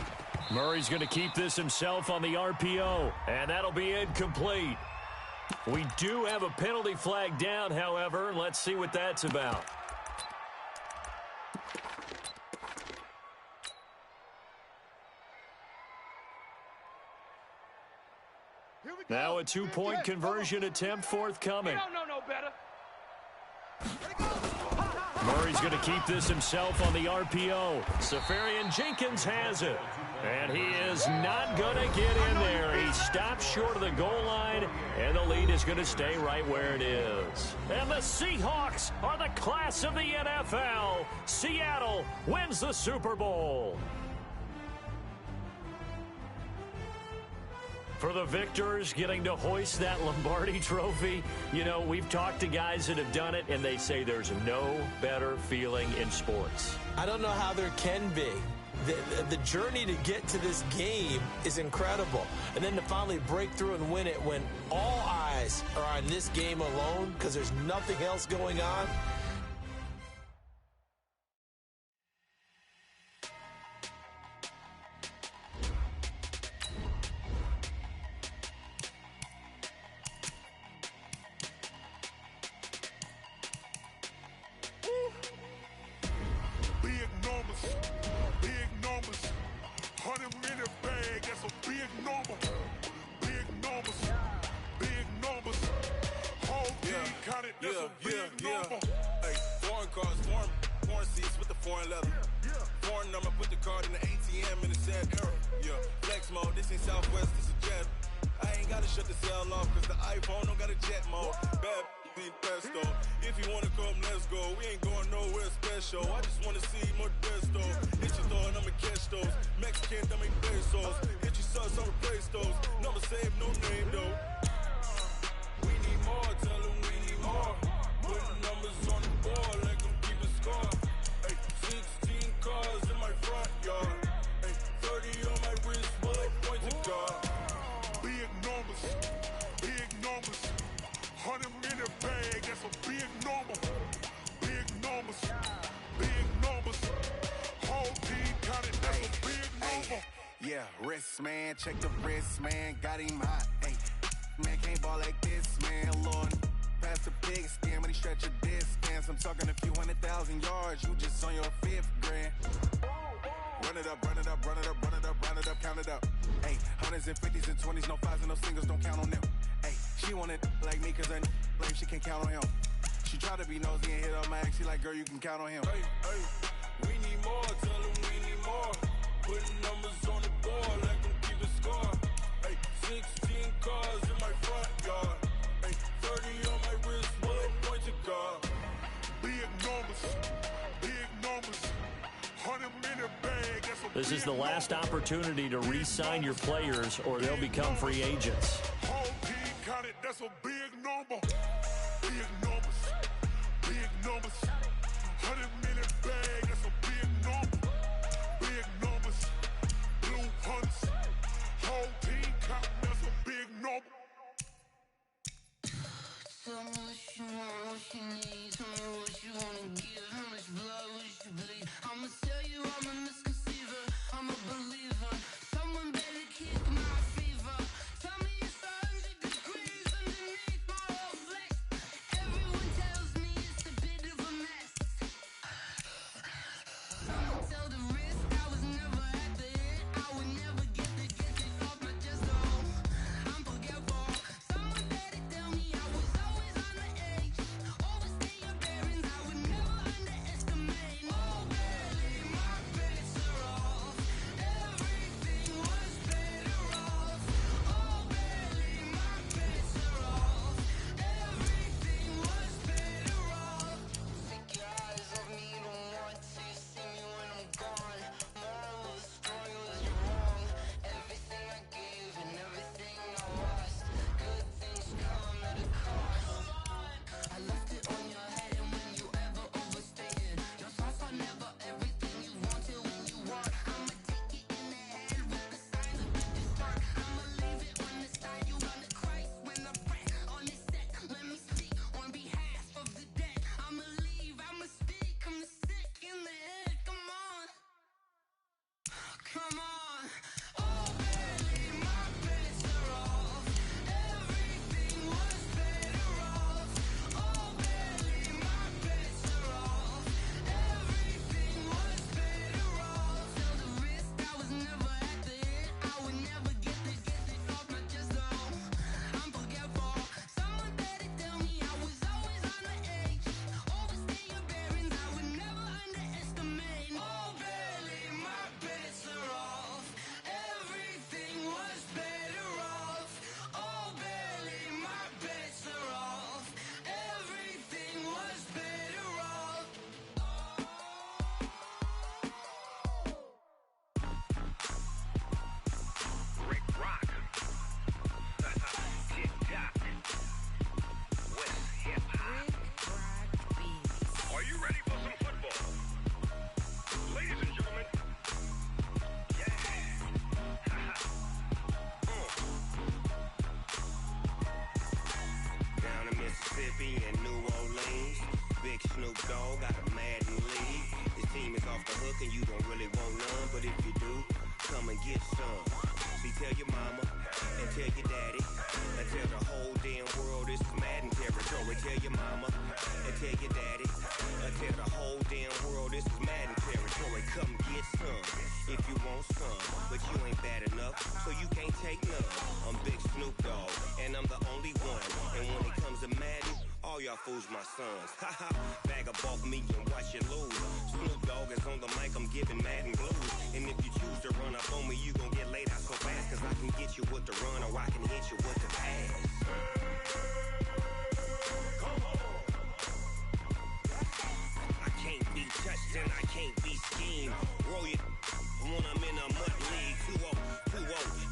Murray's going to keep this himself on the RPO, and that'll be incomplete. We do have a penalty flag down, however. Let's see what that's about. Now a two-point conversion attempt forthcoming. You don't know no better. Murray's going to keep this himself on the RPO. Safarian Jenkins has it. And he is not going to get in there. He stops short of the goal line, and the lead is going to stay right where it is. And the Seahawks are the class of the NFL. Seattle wins the Super Bowl. For the victors, getting to hoist that Lombardi trophy, you know, we've talked to guys that have done it, and they say there's no better feeling in sports. I don't know how there can be. The journey to get to this game is incredible. And then to finally break through and win it when all eyes are on this game alone because there's nothing else going on. Man, check the wrist, man, got him hot. Hey, man, can't ball like this, man. Lord, pass the pig skin when he stretch a distance. I'm talking a few 100,000 yards, you just on your fifth grand. Run it up, run it up, run it up, run it up, run it up, count it up. Hey, hundreds and fifties and 20s, no fives and no singles, don't count on them. Hey, she wanted like me cause her like she can count on him. She tried to be nosy and hit up my ex, she like, girl, you can count on him. Hey, hey, we need more, tell them we need more. Putting numbers on the board like I'm keeping score. Hey, 16 cars in my front yard. Hey, 30 on my wrist, bullet point to God. Big numbers, big numbers. 100-minute bag, that's a This is the last opportunity to re-sign your players or they'll become free agents. Whole team counted, that's a big number. Big numbers, big numbers. 100-minute bag, that's a big number. Big numbers, blue hunts. Whole team counted, that's a big number. Tell me what you want, what you need. Tell me what you wanna give. How much blood would you bleed? I'ma tell you I'm a misconceiver. I'm a believer. Someone better kick my fever. Tell me it's 100 degrees underneath my whole flesh. Everyone tells me it's a bit of a mess. hook and you don't really want none. But if you do, come and get some. See, tell your mama and tell your daddy and tell the whole damn world this is Madden territory. Tell your mama and tell your daddy and tell the whole damn world this is Madden territory. Come get some if you want some, but you ain't bad enough, so you can't take none. I'm Big Snoop Dogg, and I'm the only one. And when it comes to Madden, all y'all fools my sons. Haha, bag up off me and watch you lose. Snoop Dogg is on the mic, I'm giving Madden blues. And if you choose to run up on me, you gon' get laid out so fast, cause I can get you with the run or I can hit you with the pass. I can't be touched and I can't be schemed. Roll it when I'm in a mud league. 2-0,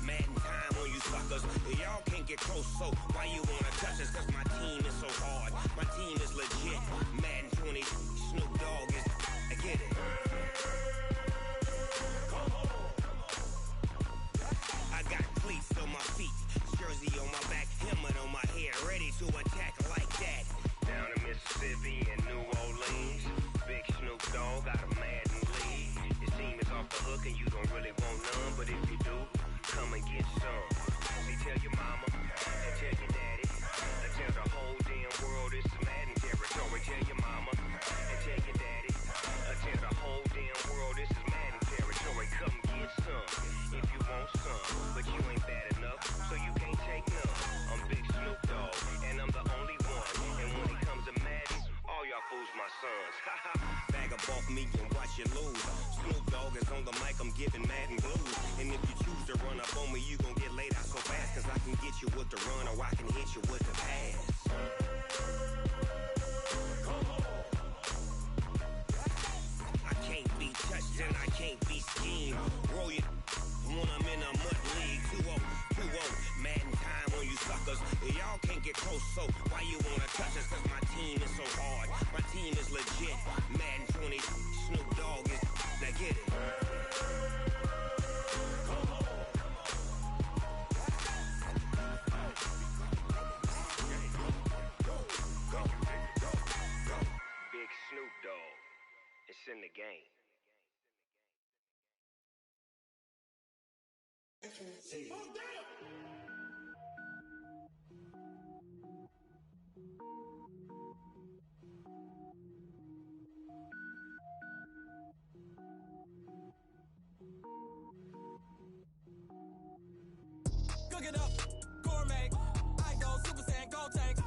Madden time on you suckers. Y'all can't get close, so why you wanna touch us? Cause my team is so hard, my team is legit. Madden 20, Snoop Dogg is, I get it. I got cleats on my feet, jersey on my back, helmet on my head, ready to attack like that. Down in Mississippi and New Orleans, Big Snoop Dogg got a Madden lead. Your team is off the hook and you don't really want none, but if you do, come and get some. See, tell your mama and tell your daddy and tell the whole damn world this is Madden territory. Tell your mama and tell your daddy and tell the whole damn world this is Madden territory. Come get some if you want some, but you ain't bad enough, so you can't take none. I'm Big Snoop Dogg, and I'm the only one. And when it comes to Madden, all y'all fools my sons. Haha, bag up off me and watch you lose. Snoop Dogg is on the mic, I'm giving Madden blues. And if you choose to run up on me, you gon' get laid out so fast, cause I can get you with the run or I can hit you with the pass. I can't be touched and I can't be schemed. Roll it when I'm in a mud league. 2-0, Madden time on you suckers. Y'all can't get close, so why you wanna touch us? Cause my team is so hard, my team is legit. Madden 20, Snoop Dogg is, now get it. Big Snoop Dogg, it's in the game. Cook it up, gourmet. I go Super Saiyan, gold tank.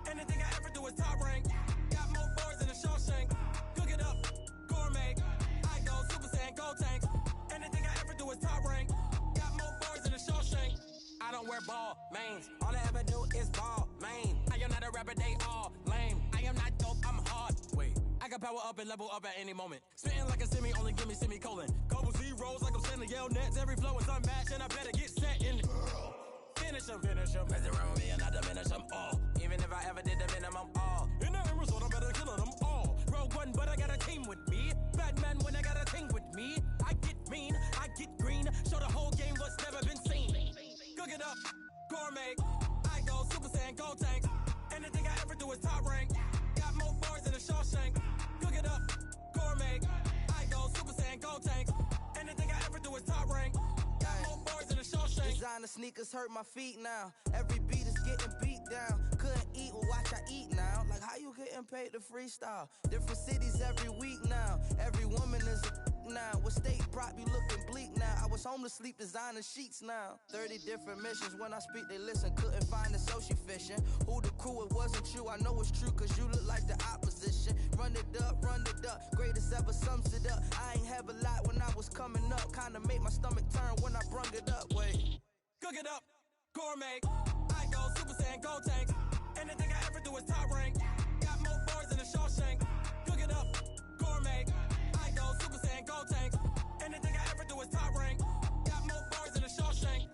Anything I ever do is top rank. Got more boards than a Shawshank. Cook it up, gourmet. I go Super Saiyan, gold tank. Anything I ever do is top rank. Got more boards than a Shawshank. I don't wear ball mains. All I ever do is ball main. I am not a rapper, they all lame. I am not dope, I'm hard. Wait, I got power up and level up at any moment. Spitting like a semi, only give me semicolon. Couple zeros like I'm sending yell nets. Every flow is unmatched and I better get set in. Finish him, mess around with me and I diminish them all. Even if I ever did the minimum, all. In the end result, I'm better killing them all. Rogue One, but I got a team with me. Batman when I got a team with me. I get mean, I get green. Show the whole game what's never been seen. Cook it up, gourmet. I go Super Saiyan, gold tank. Anything I ever do is top rank. Got more bars than a Shawshank. Cook it up, gourmet. I go Super Saiyan, gold tank. Anything I ever do is top rank. Got more bars than a Shawshank. Designer sneakers hurt my feet now. Every beat is getting beat down. Couldn't eat, well watch I eat now. Like how you getting paid to freestyle? Different cities every week now. Every woman is a now. What state prop you looking bleak now? I was homeless, sleep designer sheets now. 30 different missions. When I speak they listen. Couldn't find the social fishing. Who the crew, it wasn't you. I know it's true cause you look like the opposition. Run it up, greatest ever sums it up. I ain't have a lot when I was coming up. Kinda made my stomach turn when I brung it up. Wait. Cook it up, gourmet. I go Super Saiyan, gold tank. Anything I ever do is top rank. Got more bars than a Shawshank. Cook it up, gourmet. I go Super Saiyan, gold tank. Anything I ever do is top rank. Got more bars than a Shawshank.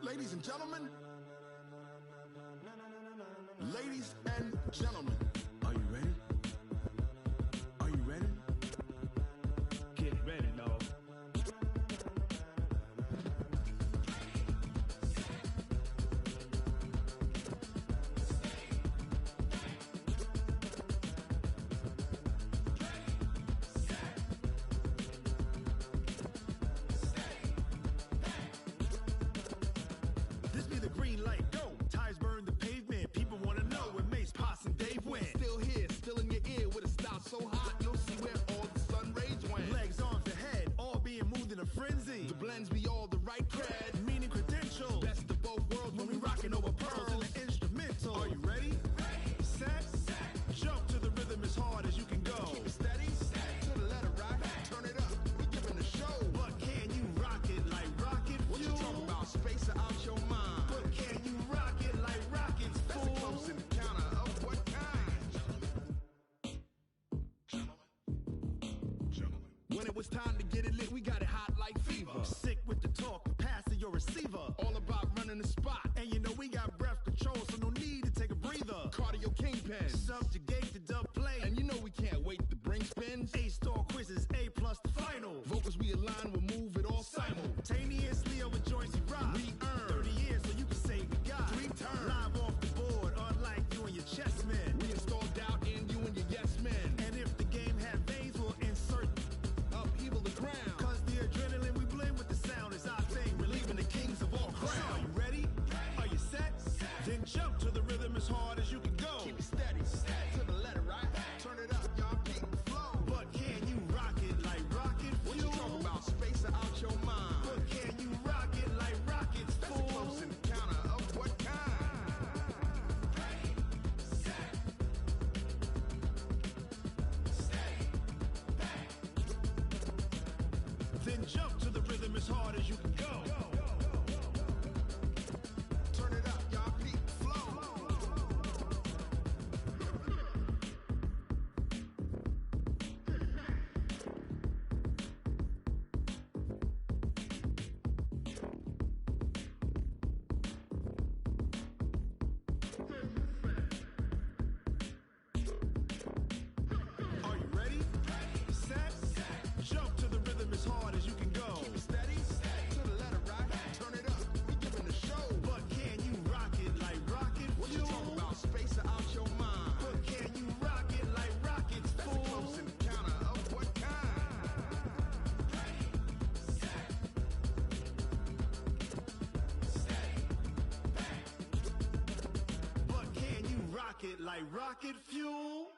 Ladies and gentlemen, ladies and gentlemen, are you ready? Are you ready? Get ready, dog. when it was time to get it lit, we got it hot like fever. Sick with the talk, pass to your receiver. All about running the spot. And you know we got breath control, so no need to take a breather. Cardio kingpin, subjugate the dub play. And you know we can't wait to bring spins. A-star quizzes, A+ the final. Vocals we align, we'll move it all simultaneously over joints we rock. We earn 30 years so you can say we got 3 turns. Live off the board, unlike you and your chess men. We install doubt in you and your yes men. And if the game had veins, we'll insert upheaval the ground. Cause the adrenaline we blend with the sound is our thing, relieving the kings of all crowns. Are you ready? Are you set? Then jump to the rhythm as hard as you can go. Keep it steady, to the letter, right? Turn it up, y'all, beat the flow. But can you rock it like rocket fuel? What you talking about? Space out your mind. But can you rock it like rockets, fool? That's a close encounter of what kind? Ready, set, steady, bang. Then jump to the rhythm as hard as you can go. Turn it up, y'all, beat the flow. Are you ready? Set, jump to the rhythm as hard as you can go. Keep it steady, to the letter, right? Turn it up, we giving the show. But can you rock it like rocket fuel? What you talking about? Space out your mind. But can you rock it like rockets, fool? That's a close encounter of what kind? Ready, set, steady, bang. But can you rock it like rocket fuel?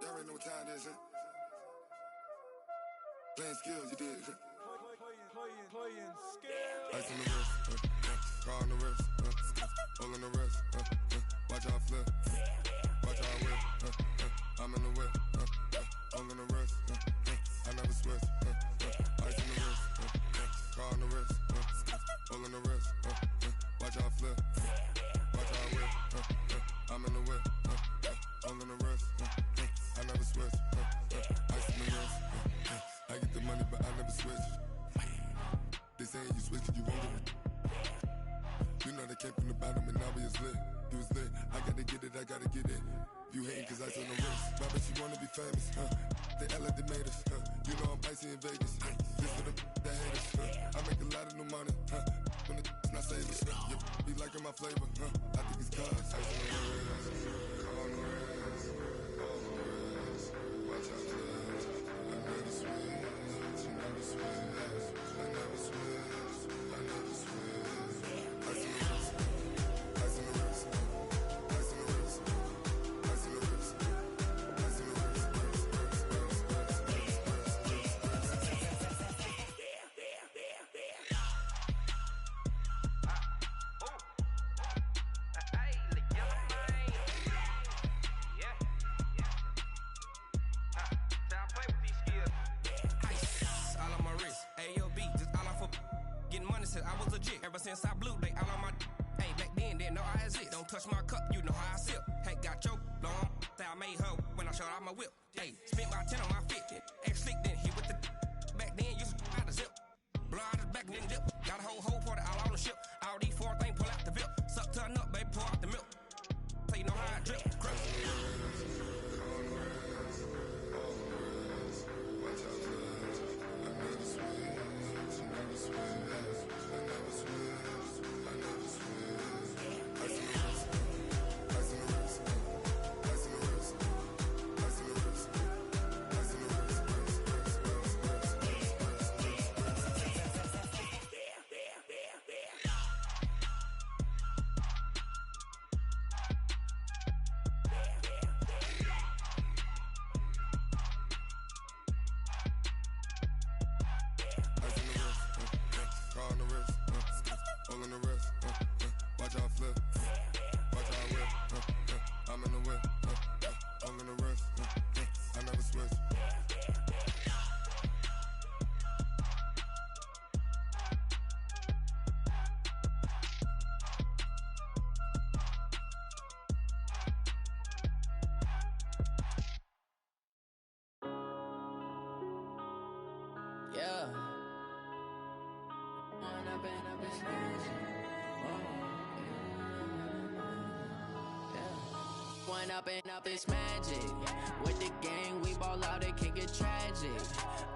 Y'all already know what time it is, huh? Playing skills, you did. Playing skills. Ice on the wrist, car on the wrist, hole in the wrist, watch out flip, watch out whip, I'm in the whip, hole in the wrist, I never switch, ice on the wrist, car on the wrist, hole in the wrist, watch out flip, watch out whip, I'm in the whip, hole in the wrist, I never switch, ice on the wrist, I get the money but I never switch. They saying you switch cause you won't get it. You know they came from the bottom and now we is lit. You was lit, I gotta get it, I gotta get it. You hating cause I on the wrist. My bitch, you wanna be famous, They act like they made us, You know I'm icy in Vegas, This for the that hate us, I make a lot of new money, When it's not saving, You be liking my flavor, I think it's cause ice on the wrist, on the wrist, on the wrist. Watch out, cuz I never switch, you never switch. I never switch, I never switch. Ice on the wrist, ice on the wrist, ice on the wrist, ice on the wrist, ice on the wrist, I was legit. Ever since I blew, they all on my hey, back then, didn't know I exist. Don't touch my cup, you know how I sip. Hey, got choked, long. Say I made her when I showed out my whip. Hey, spent my 10 on my 50. Ex slick, then hit with the back then, used to out the zip. Blow out his back, then dip. Got a whole party all on the ship. All these 4 things, pull out the VIP. Suck to a nut, baby, pour out the milk. So you know how I drip. Crush. Yeah. Wind up and it's magic. Wind up and it's magic. With the gang, we ball out, it can get tragic.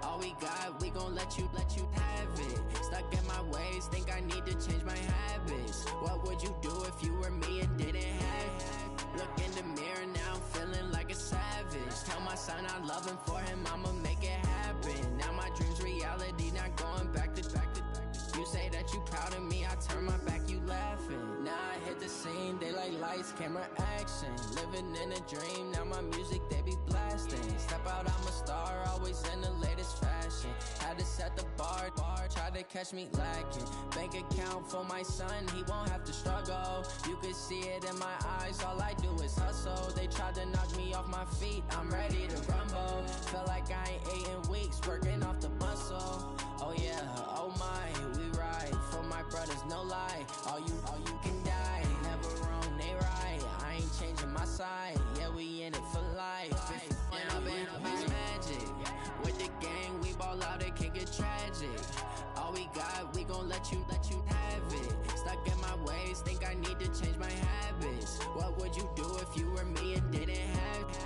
All we got, we gon' let you have it. Stuck in my ways, think I need to change my habits. What would you do if you were me and didn't have it? Look in the mirror, now I'm feeling like a savage. Tell my son I love him, for him I'ma make it happen. Now my dream's reality, not going back to. You say that you proud of me, I turn my back, you laughing. Now I hit the scene, they like lights, camera, action. Living in a dream, now my music, they be blasting. Step out, I'm a star, always in the latest fashion. Had to set the bar, try to catch me lacking. Bank account for my son, he won't have to struggle. You can see it in my eyes, all I do is hustle. They tried to knock me off my feet, I'm ready to rumble. Feel like I ain't ate in weeks, working off the muscle. Oh yeah, oh my, we ride for my brothers, no lie. All you can die, never wrong, they right. I ain't changing my side, yeah, we in it for life. When up it's magic. With the gang, we ball out, it can get tragic. All we got, we gon' let you have it. Stuck in my ways, think I need to change my habits. What would you do if you were me and didn't have it?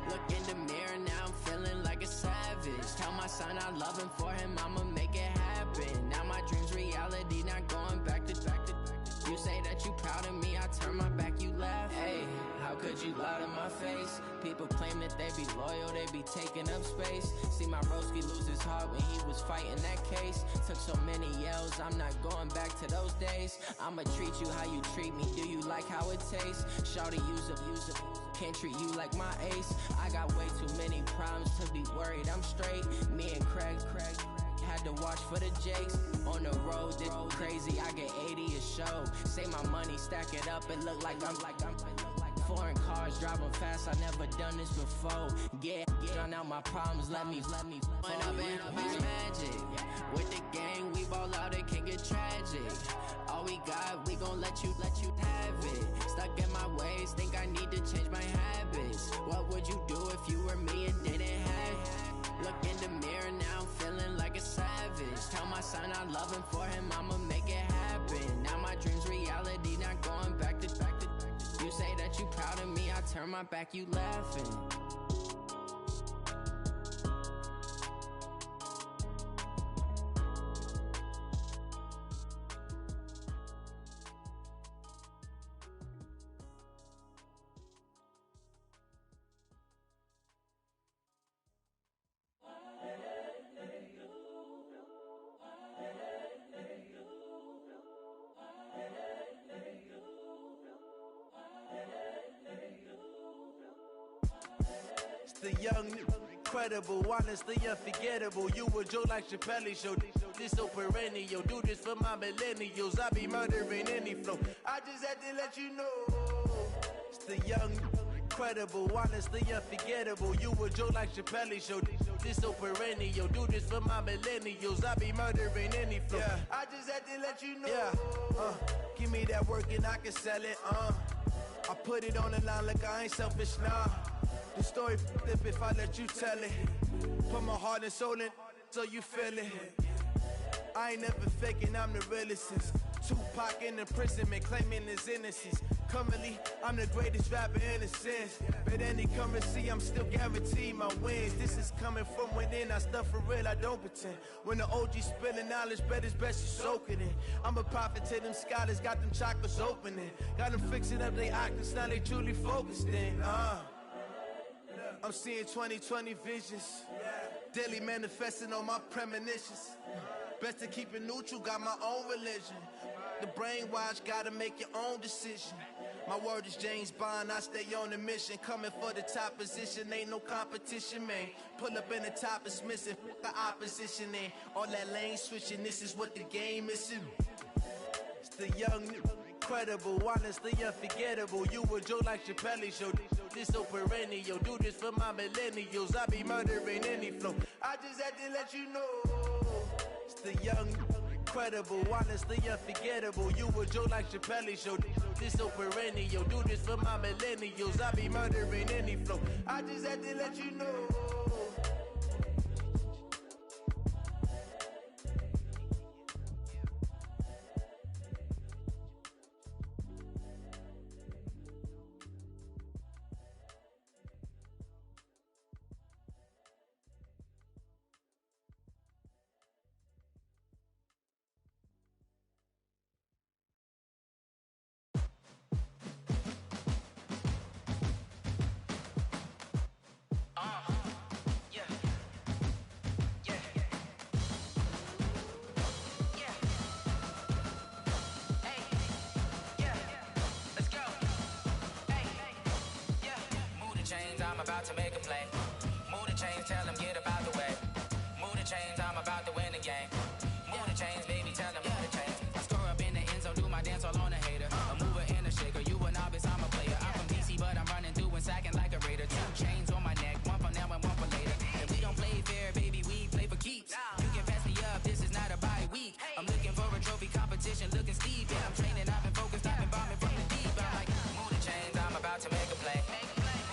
Look in the mirror, now I'm feeling like a savage. Tell my son I love him, for him I'ma make it happen. Now my dream's reality, not going back to. You say that you proud of me, I turn my back, you laugh. Hey, how could you lie to my face? People claim that they be loyal, they be taking up space. See my broski lose his heart when he was fighting that case. Took so many yells, I'm not going back to those days. I'ma treat you how you treat me, do you like how it tastes? Shawty, use up, can't treat you like my ace. I got way too many problems to be worried, I'm straight. Me and Craig had to watch for the Jakes. On the road, this crazy, I get 80 a show. Say my money, stack it up, it look like I'm foreign cars, driving fast, I never done this before. Drown out my problems, let me When up it's magic. With the gang, we ball out, it can get tragic. All we got, we gon' let you have it. Stuck in my ways, think I need to change my habits. What would you do if you were me and didn't have it? Look in the mirror, now I'm feeling like a savage. Tell my son I love him, for him I'ma make it happen. Now my dream's reality, not going back to. You say that you proud of me, I turn my back, you laughing. The young, incredible, honestly unforgettable. You a Joe like Chappelle show. This so perennial. Do this for my millennials. I be murdering any flow. I just had to let you know. It's the young, incredible, honestly unforgettable. You a Joe like Chappelle show. This so perennial. Do this for my millennials. I be murdering any flow. Yeah. I just had to let you know. Yeah. Give me that work and I can sell it. I put it on the line like I ain't selfish, nah. The story flip if I let you tell it. Put my heart and soul in so you feel it. I ain't never faking, I'm the realest since Tupac in imprisonment, claiming his innocence. Currently, I'm the greatest rapper in a sense. But any currency, I'm still guaranteed my wins. This is coming from within, I stuff for real, I don't pretend. When the OG spilling knowledge, bet it's best you soak it in. I'm a prophet to them scholars, got them chakras opening. Got them fixing up they octaves, now they truly focused in. I'm seeing 2020 visions. Daily manifesting on my premonitions. Best to keep it neutral, got my own religion. The brainwash, gotta make your own decision. My word is James Bond, I stay on the mission. Coming for the top position, ain't no competition, man. Pull up in the top, it's missing, the opposition in. All that lane switching, this is what the game is. It's the young, incredible, honestly unforgettable. You a Joe like Chappelle show. This so perennial. Do this for my millennials. I be murdering any flow. I just had to let you know. It's the young, incredible, honestly unforgettable. You a Joe like Chappelle show. This so perennial. Do this for my millennials. I be murdering any flow. I just had to let you know. about to win the game. Move the chains, baby, tell them move the chains. I score up in the end zone, do my dance all on a hater. A mover and a shaker, you a novice, I'm a player. I'm from DC, but I'm running through and sacking like a raider. 2 chains on my neck, one for now and one for later. And we don't play fair, baby, we play for keeps. You can pass me up, this is not a bye week. I'm looking for a trophy competition, looking steep. And I'm training, I've been focused, I've been bombing from the deep. I'm like, move the chains, I'm about to make a play.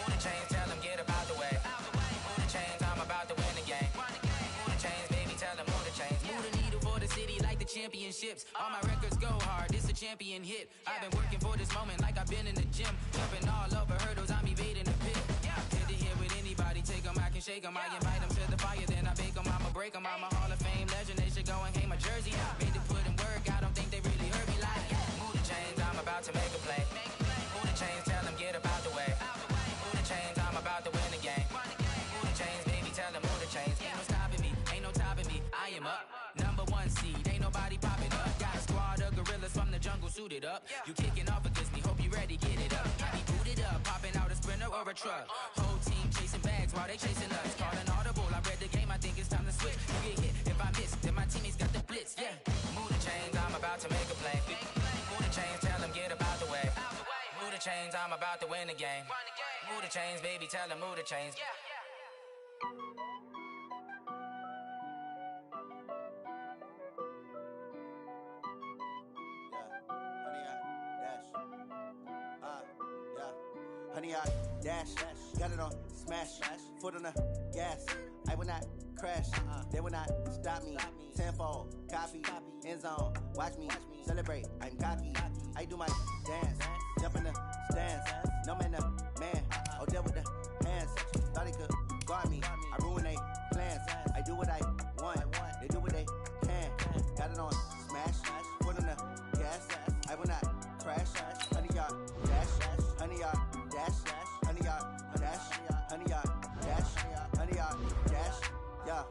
Move the chains, tell them get about the way. Move the chains, I'm about to win the game. Move the chains, baby, tell them move the chains. Move the needle for the city like the championships. All my records go hard, this a champion hit. I've been working for this moment like I've been in the gym. Jumping all over hurdles, I'm evading the pit. Head to head with anybody, take them, I can shake them. I invite them to the fire, then I bake them, I'ma break them. I'm a Hall of Fame legend, they should go and hang my jersey. Made to put in work, I don't think they really heard me like. Move the chains, I'm about to make a play. Move the chains, tell them get about the way. Move the chains, I'm about to win the game. Move the chains, baby, tell them move the chains. Ain't no stopping me, ain't no topping me, I am up. Number 1 seed, ain't nobody popping up. Got a squad of gorillas from the jungle suited up. You kicking off against me, hope you ready, get it up. I be booted up, popping out a Sprinter or a truck. Whole team chasing bags while they chasing us. Calling audible, I read the game, I think it's time to switch. You get hit, if I miss, then my teammates got the blitz, yeah. Move the chains, I'm about to make a play. Move the chains, tell them get about the way. Move the chains, I'm about to win the game. Move the chains, baby, tell them move the chains. Honey, I dash, got it on smash, foot on the gas. I will not crash, they will not stop me. Tenfold, copy, end zone, watch me celebrate. I'm cocky, I do my dance, jump in the stands. No man, the man, oh, deal with the hands. Thought he could guard me, I ruin they plans. I do what I want, they do what they can. Got it on smash, foot on the gas. I will not crash, honey, y'all dash, honey, y'all dash, honey, y'all dash, honey, y'all dash, honey, y'all dash, yeah.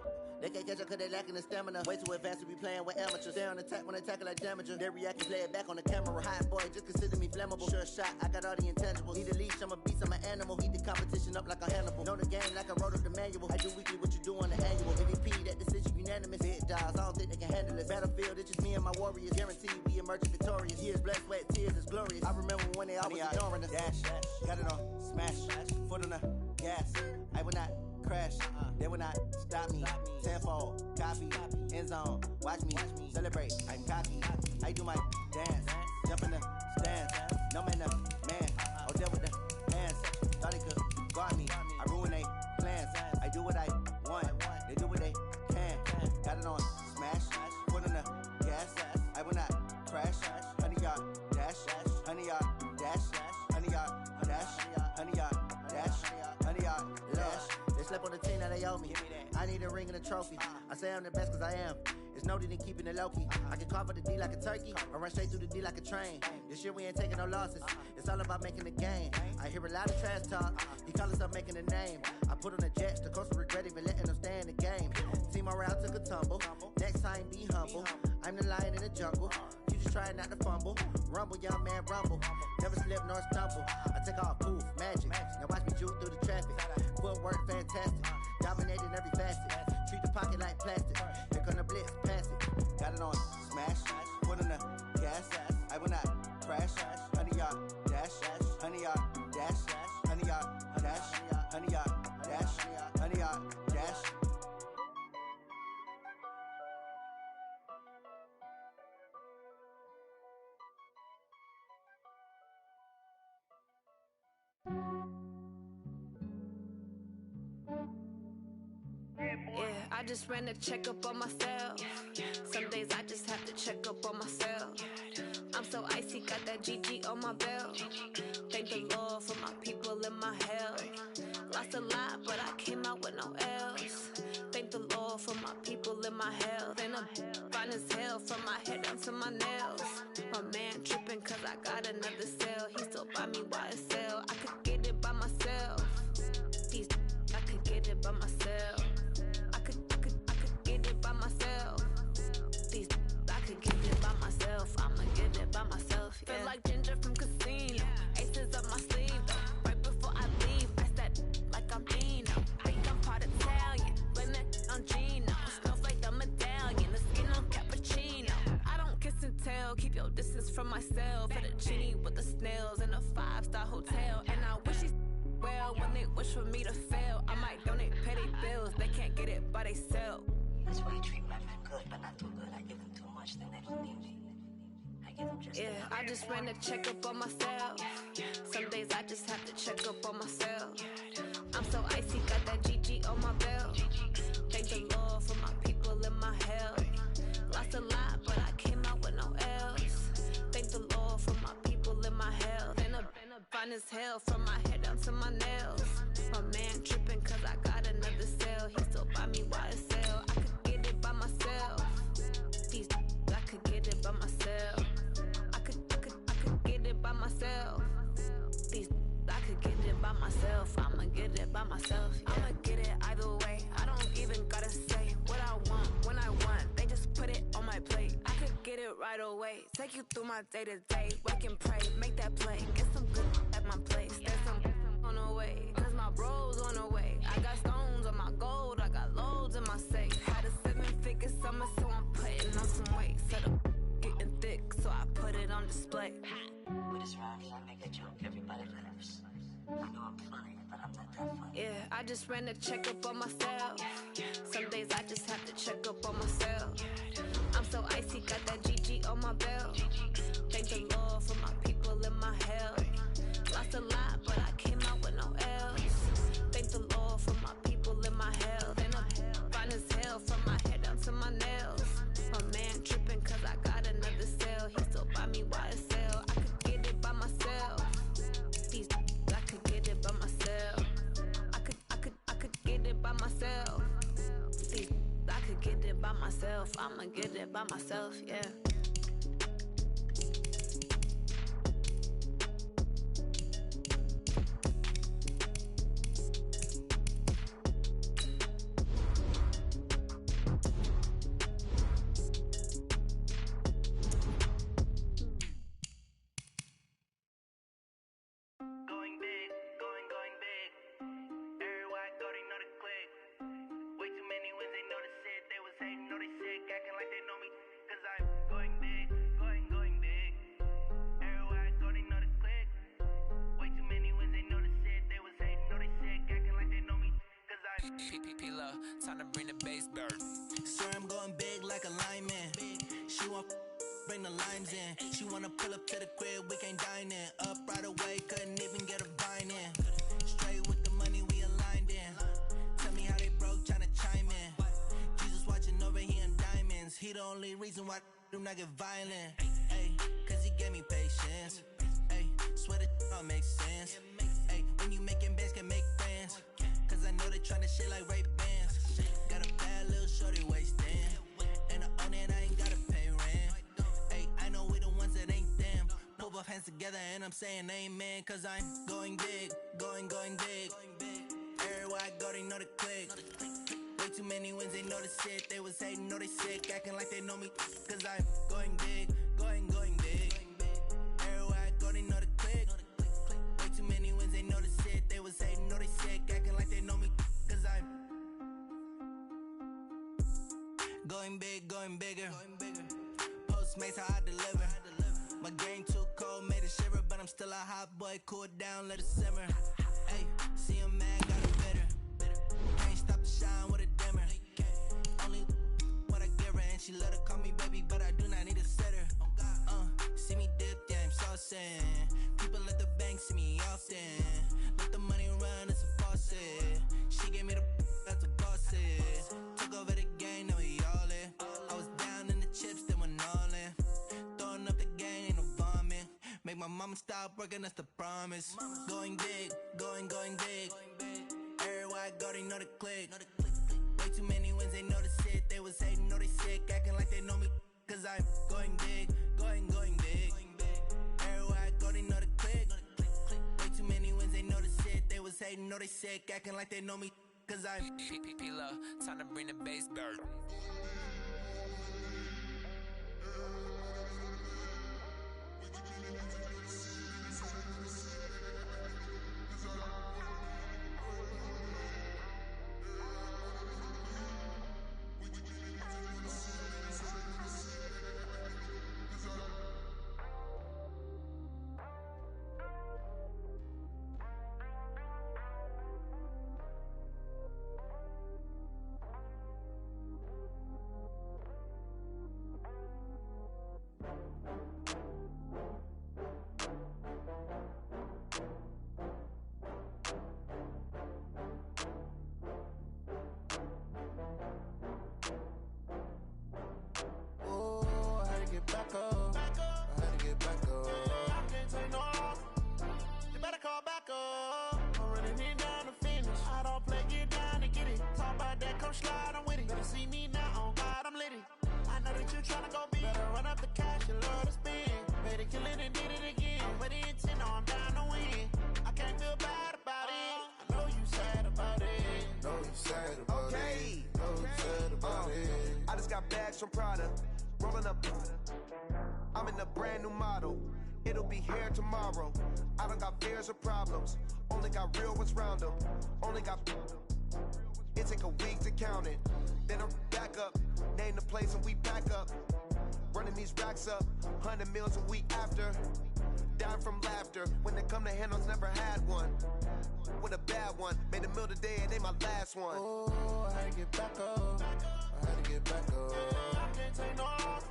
They can't catch up cause they lacking the stamina. Way too advanced to be playing with amateurs. Stay on attack when they tackle like damager. They react and play it back on the camera. Hot boy, just consider me flammable. Sure shot, I got all the intangibles. Need a leash, I'm a beast, I'm an animal. Heat the competition up like a Hannibal. Know the game like I wrote up the manual. I do weekly what you do on the annual. MVP, that decision unanimous. Big dials, I don't think they can handle it. Battlefield, it's just me and my warriors. Guaranteed we emerge victorious. Years, blood, sweat, tears, it's glorious. I remember when they always ignoring us. Dash, got it on smash, foot on the gas. I will not crash, they will not stop me. Tenfold, copy, end zone, watch me celebrate. I'm cocky, I do my dance, jump in the stands. No man, the man, oh, deal with the hands. Thought he could guard me, I ruin they plans. I do what I want, they do what they can. Got it on smash, foot on the gas. I will not crash, honey, y'all dash, honey, y'all dash, honey, y'all dash, honey, y'all dash, honey, y'all dash. Slept on the team that they owe me. I need a ring and a trophy. I say I'm the best cause I am. It's no need in keeping it low-key. I can carve up the D like a turkey or run straight through the D like a train. This year we ain't taking no losses. It's all about making the game. I hear a lot of trash talk. He call us up making a name. I put on the jets. The coach will regret even letting them stay in the game. Team morale took a tumble. Next time be humble. I'm the lion in the jungle. You just try not to fumble. Rumble, young man, rumble. Never slip nor stumble. I take off, poof, magic. Now watch me juke through the traffic. Footwork fantastic. Dominating every facet. Treat the pocket like plastic. Here come the blitz, pass it. Got it on smash. Foot on the gas. I will not crash. Honey, y'all dash. Honey, y'all dash. Honey, y'all dash. Honey, y'all dash. Honey, y'all dash. Yeah, I just ran a checkup on myself. Some days I just have to check up on myself. I'm so icy, got that GG on my belt. Thank the Lord for my people in my health. Lost a lot, but I came out with no else. Thank the Lord for my people in my health. And I'm fine as hell from my head down to my nails. My man tripping cause I got another cell. He still buy me YSL. I could get it by myself. These I could get it by myself. I could get it by myself. These I could get it by myself. I'ma get it by myself. Yeah. Feel like Ginger from Casino. Aces up my sleeve though. Right before I leave, I said like I'm Dino. Think I'm part Italian. Blame it on Gino. Smells like I'm a yo, this is from myself. For the genie with the snails in a 5-star hotel. And I wish he well when they wish for me to fail. I might donate petty bills, they can't get it by they sell. That's why I treat my men good, but not too good. I give them too much, then they don't need me. I give them just enough. I just ran a checkup on myself. Some days I just have to check up on myself. I'm so icy, got that GG on my belt. Thank the Lord for my people in my hell. Lost a lot, but I came out with no L's. Thank the Lord for my people in my hell. Been a fine as hell from my head down to my nails. My man tripping cause I got another cell. He still buy me while I sell. I could get it by myself. These I could get it by myself. I could get it by myself. These I could get it by myself. I'ma get it by myself. Yeah. I'ma get it either way. I don't even gotta say what I want when I want. They just put it on my plate. I could get it right away. Take you through my day to day. Wake and pray, make that play. Get some good at my place. There's some on the way. Cause my bros on the way. I got stones on my gold. I got loads in my safe. Had a 7-figure summer, so I'm putting on some weight. Set up getting thick, so I put it on display. With this rhyme, I make a joke, everybody laughs. I know I'm funny, but I'm not that funny. Yeah, I just ran a checkup on myself. Some days I just have to check up on myself. I'm so icy, got that GG on my belt. Thank the Lord for my people in my hell. Lost a lot, but I came out with no L's. Thank the Lord for my people in my hell. Then I'm fine as hell from my head down to my nails. My man tripping cause I got another cell. He still buy me while I sell. I could get it by myself. These I could get it by myself. I could get it by myself. These I could get it by myself. I'ma get it by myself, yeah. Time to bring the bass bird. Swear I'm going big like a lineman. She want bring the limes in. She wanna pull up to the crib, we can't dine in. Up right away, couldn't even get a vine in. Straight with the money we aligned in. Tell me how they broke, tryna chime in. Jesus watching over here in diamonds. He the only reason why do not get violent. Ay, cause he gave me patience. Ay, swear that all makes sense. Ay, when you making bands can make friends. Cause I know they tryna shit like Ray Bans. Got a bad little shorty wasting. And I own it, I ain't gotta pay rent. Ay, I know we the ones that ain't them. Put both hands together and I'm saying amen. Cause I'm going big, going big. Everywhere I go, they know the click. Way too many wins, they know the shit. They was hating, know they sick, acting like they know me. Cause I'm going big, going big. Everywhere I go, they know the click. Way too many wins, they know the shit. They was hating, know they sick, acting like they know me. Cause I'm going big, going bigger. Postmates how I deliver. My game too cold, made it shiver. But I'm still a hot boy, cool it down, let it simmer. Hey, see him mad, got it bitter. Can't stop the shine with a dimmer. Only what I give her, and she let her call me baby, but I do not need a sitter. See me dip, yeah, I'm saucing. People at the bank see me often. Let the money run, it's a faucet. She gave me the that's a boss it. Took over the game, now we all in. I was down in the chips, then went all in. Throwing up the gang, ain't no vomit. Make my mama stop working, that's the promise. Going big, going big. Everywhere I go, they know the click. Way too many wins, they know the shit. They was hating, know they sick, acting like they know me. Cause I'm going big, going big. Everywhere I go, they know the click. Way too many wins, they know the shit. They was hating, know they sick, acting like they know me. Cause I'm P-P-P-Love, time to bring the bass bird. slide, I'm with it. Better see me now, on God, I'm litty. I know that you tryna go big. Better run up the cash, you love to spend. Better kill it and did it again. But the intent, no, I'm down to win. I can't feel bad about it. I know you sad about it. Know you sad about it. Know you sad about it. I just got bags from Prada. Rolling up. I'm in a brand new model. It'll be here tomorrow. I don't got fears or problems. Only got real ones round them. Only got. It take a week to count it. Then I'm back up. Name the place and we back up. Running these racks up. 100 meals a week after. Dying from laughter. When they come to handles, never had one. With a bad one. Made a meal today and they my last one. Oh, I had to get back up. I had to get back up. I can't take no off.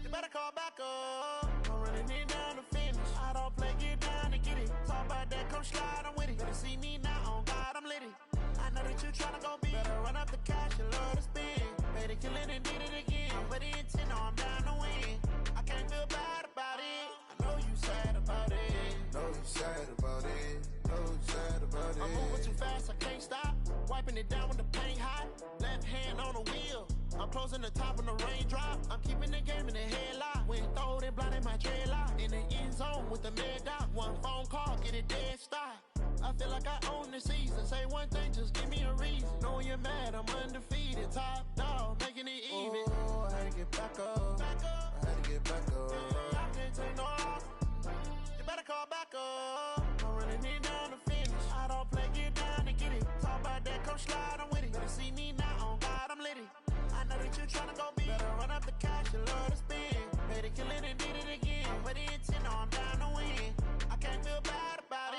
You better call back up. I'm running it down to finish. I don't play, get down to get it. Talk about that, come slide, I'm with it. Better see me now, on God, I'm litty. I know that you tryna go big. Better run up the cash, you love to spend. Better kill it and did it again. But the intent, no, I'm down to win. I can't feel bad about it. I know you sad about it. Know you sad about it. Know you sad about it. I'm moving too fast, I can't stop. Wiping it down when the paint hot. Left hand on the wheel. I'm closing the top when the raindrop. I'm keeping the game in the headlock. When throwed and blinded my dreadlock. In the end zone with the mad dot. One phone call, get it dead stop. I feel like I own the season. Say one thing, just give me a reason. Knowing you're mad, I'm undefeated. Top dog, making it even. Oh, I had to get back up. I had to get back up. I can't take no off. You better call back up. I'm running it down to finish. I don't play, get down to get it. Talk about that, come slide, I'm with it. Better see me now, on God, I'm litty. I know that you tryna go big. Better run up the cash, you love to spend. Better kill it and did it again. But the intent, no, I'm down to win. I can't feel bad about it.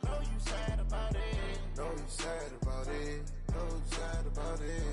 I know you sad about it. Know you sad about it. Know you sad about it.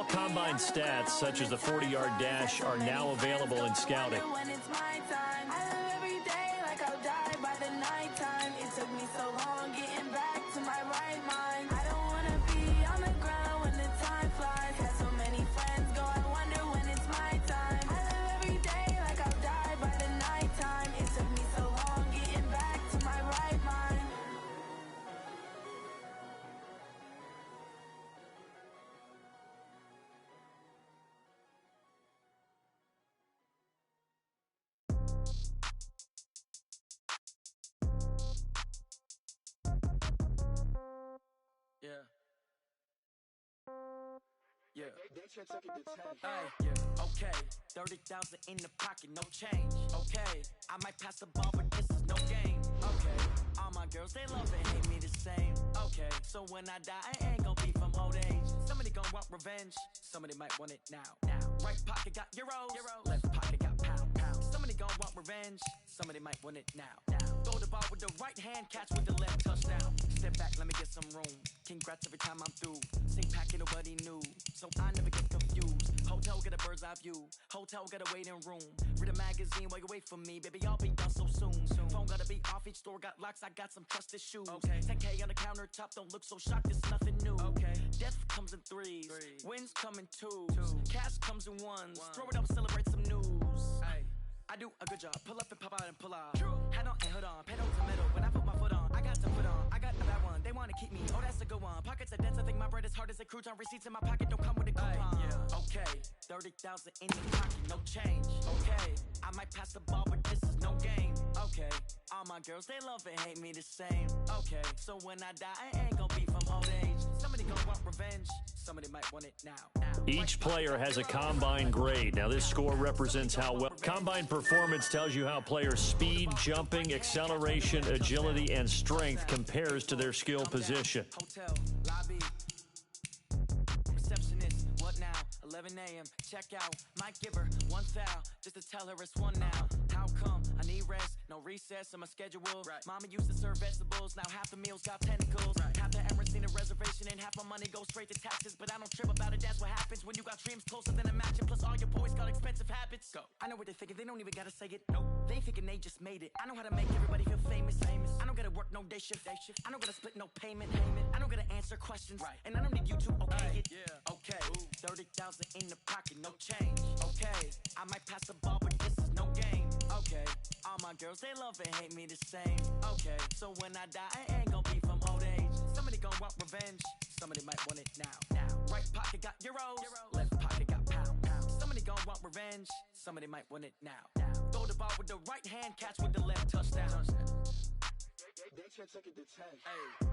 Combine stats such as the 40-yard dash are now available in scouting. So long getting back to my right mind. I don't wanna be on the ground when the time Yeah. Yeah. Okay. 30,000 in the pocket, no change. Okay. I might pass the ball, but this is no game. Okay. All my girls, they love and hate me the same. Okay. So when I die, I ain't gon' be from old age. Somebody gon' want revenge. Somebody might want it now. Right pocket got euros. Left pocket got pound. Somebody gon' want revenge. Somebody might want it now. Throw the ball with the right hand, catch with the left, touchdown. Step back, let me get some room. Congrats every time I'm through. Sing packet, nobody knew, so I never get confused. Hotel get a bird's eye view. Hotel got a waiting room. Read a magazine while you wait for me, baby. I'll be done so soon. Phone gotta be off. Each store got locks. I got some trusted shoes. Okay. 10K on the countertop. Don't look so shocked. It's nothing new. Okay. Death comes in threes. Wins come in twos. Cash comes in ones. Throw it up, celebrate some news. Ay. I do a good job. Pull up and pop out and pull out. Head on and hood on. Pedal to metal. When I put my foot on, I got to put on. I got a bad one. They wanna keep me. Oh, that's a good one. Pockets are dense. I think my bread is hard as a crouton. Receipts in my pocket don't come with a coupon. Yeah. Okay. 30,000 in the pocket, no change. Okay. I might pass the ball, but this is no game. Okay. All my girls, they love and hate me the same. Okay. So when I die, I ain't gon' be from old age. Somebody gon' want revenge. Somebody might want it now. Each player has a combine grade. Now, this score represents how well combine performance tells you how players' speed, jumping, acceleration, agility, and strength compares to their skill position. Hotel, lobby, receptionist, what now? 11 a.m., check out, might give her one foul, just to tell her it's one now. How come? I need rest, no recess in my schedule. Mama used to serve vegetables, now half the meals got tentacles. Half the Emirates need a reservation and half my money goes straight to taxes. But I don't trip about it, that's what happens when you got dreams closer than a match. And plus all your boys got expensive habits. Go. I know what they're thinking, they don't even gotta say it. Nope. They ain't thinking they just made it. I know how to make everybody feel famous. I don't gotta work no day shift. I don't gotta split no payment. I don't gotta answer questions. And I don't need you to okay it. Yeah. Okay. 30,000 in the pocket, no change. Okay. I might pass the ball, but this is no game. Okay. All my girls, they love and hate me the same. Okay. So when I die, I ain't gon' be from old age. Somebody gon' want revenge. Somebody might want it now. Right pocket got euros. Left pocket got pound. Somebody gon' want revenge. Somebody might want it now. Throw the ball with the right hand, catch with the left, touchdown. They should take it to 10. Hey.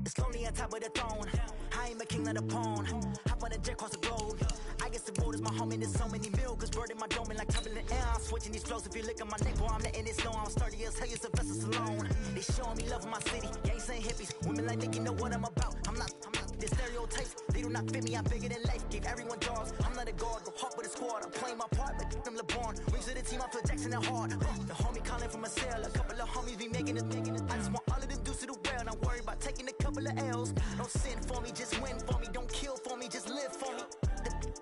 It's lonely on top of the throne. I ain't a king, not a pawn. Hop on a jet across the globe. I guess the road is my home and there's so many milkers. Bird in my dome and like turbulent air. I'm switching these flows. If you look at my neck, boy, I'm letting it slow. I'm sturdy as hell, it's a vessel alone. They showing me love in my city. Gangs ain't hippies. Women like think you know what I'm about. I'm not the stereotypes. They do not fit me. I'm bigger than life. Give everyone jobs. I'm not a guard. Go hard with a squad. I'm playing my part like them LeBron. Rings to the team. I feel Jackson and hard. The homie calling from a cell. A couple of homies be making it. I just want all of them dudes to do well. Not worry about taking a couple of L's. Don't sin for me, just win for me. Don't kill for me, just live for me.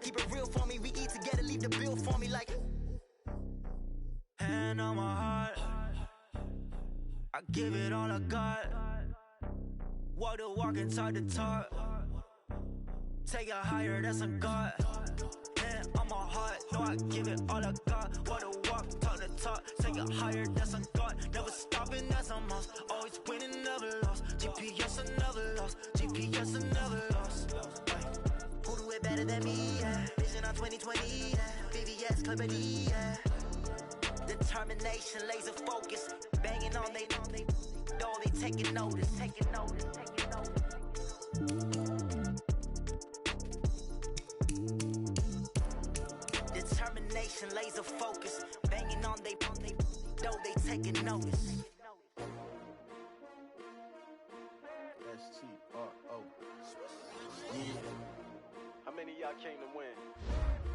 Keep it real for me. We eat together, leave the bill for me like. Hand on my heart, I give it all I got. Walk the walk and talk the talk. Take it higher, that's a God. Hand on my heart, no, I give it all I got. Walk the walk, talk the talk. Take it higher, that's a God. Never stopping, that's a must. Always winning, never lost. GPS, I never lost. GPS, I never lost. Who do it better than me? Yeah. Vision on 2020. Yeah. VVS, Clippity. Yeah. Determination, laser focus. Banging on they door, they taking notice. Taking notice. Taking notice. Determination, laser focus. Banging on they door, they taking notice. STRO. Yeah. How many of y'all came to win?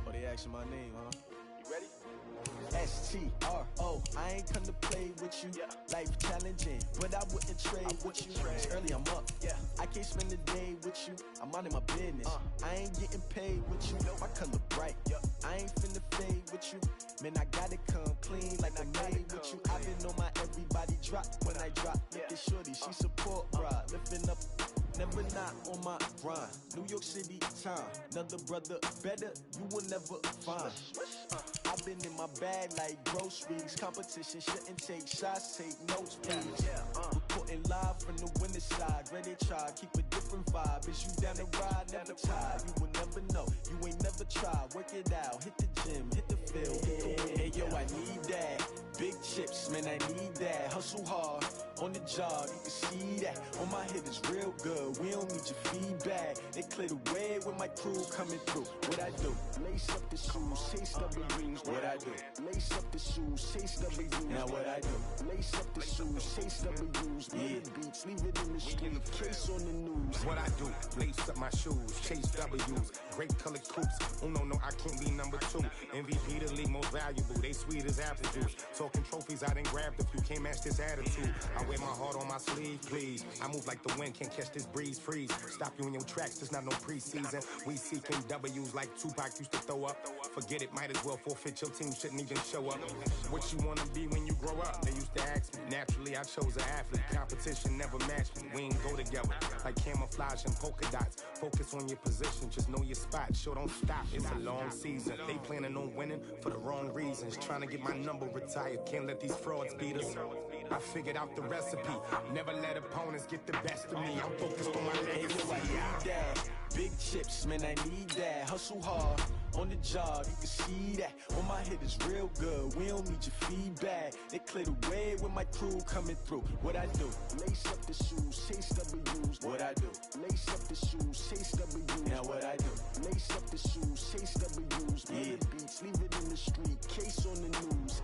Oh, they asking my name, huh? You ready? STRO. I ain't come to play with you. Yeah. Life challenging, but I wouldn't trade with you. It's early, I'm up. Yeah. I can't spend the day with you. I'm out of my business. I ain't getting paid with you. My color bright. I ain't finna fade with you. Man, I gotta come clean like I made with you. I've been on my everybody drop when I drop. Look at shorty, she support, bruh. Lifting up never not on my grind. New York City time, another brother better, you will never find. I've been in my bag like groceries. Competition shouldn't take shots, take notes, please. Reporting live from the winter side. Ready to try, keep a different vibe. Is you down the ride, never tired. You will never know, you ain't never tried. Work it out, hit the gym, hit the field, hit the wind. Hey yo, I need that. Big chips, man, I need that. Hustle hard, on the job, you can see that. On my head is real good, we don't need your feedback. They clear the way with my crew coming through. What I do? Lace up the shoes, chase W's. What I do? Lace up the shoes, chase W's. Now what I do? Lace up the shoes, chase W's. Bring the beats, leave it in the street, case on the news. What I do? Lace up my shoes, chase W's. Great colored coops. Oh no, I can't be number 2. MVP the league most valuable. They sweet as apple juice. Talking trophies, I done grabbed a few. Can't match this attitude. I wear my heart on my sleeve, please. I move like the wind, can't catch this breeze. Freeze. Stop you in your tracks. There's not no preseason. We seeking W's like Tupac used to throw up. Forget it, might as well forfeit. Your team shouldn't even show up. What you wanna be when you grow up? They used to ask me. Naturally, I chose an athlete. Competition never matched me. We ain't go together like camouflage and polka dots. Focus on your position, just know your spot. Sure, don't stop. It's a long season. They planning on winning for the wrong reasons. Trying to get my number retired. Can't let these frauds beat us. I figured out the recipe. Never let opponents get the best of me. I'm focused on my legacy. I need that. Big chips, man, I need that. Hustle hard, on the job, you can see that. On my head is real good, we don't need your feedback. They clear the way with my crew coming through. What I do? Lace up the shoes, chase W's. What I do? Lace up the shoes, chase W's. Now what I do? Lace up the shoes, chase W's. Bring the beats, leave it in the street, case on the news.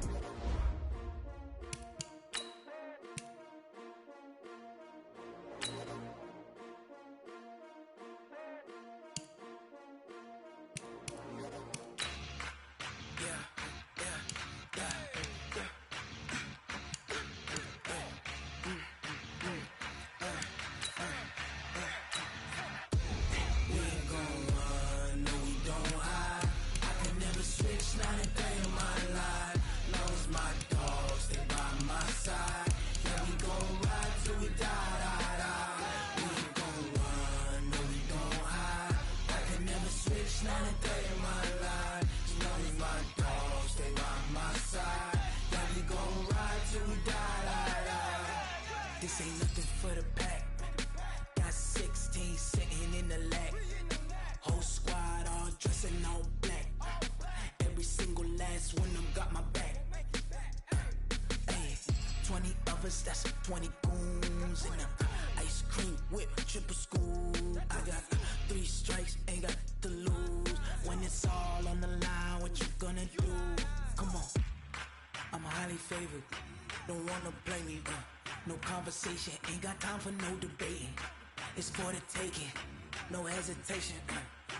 This ain't nothing for the pack. Got 16 sitting in the lag. Whole squad all dressing all black. Every single last one of them got my back. Hey, 20 of us, that's 20 goons in the ice cream whip, triple scoop. I got 3 strikes, ain't got to lose. When it's all on the line, what you gonna do? Come on, I'm highly favored. Don't wanna play me, no conversation, ain't got time for no debating. It's for the taking, no hesitation.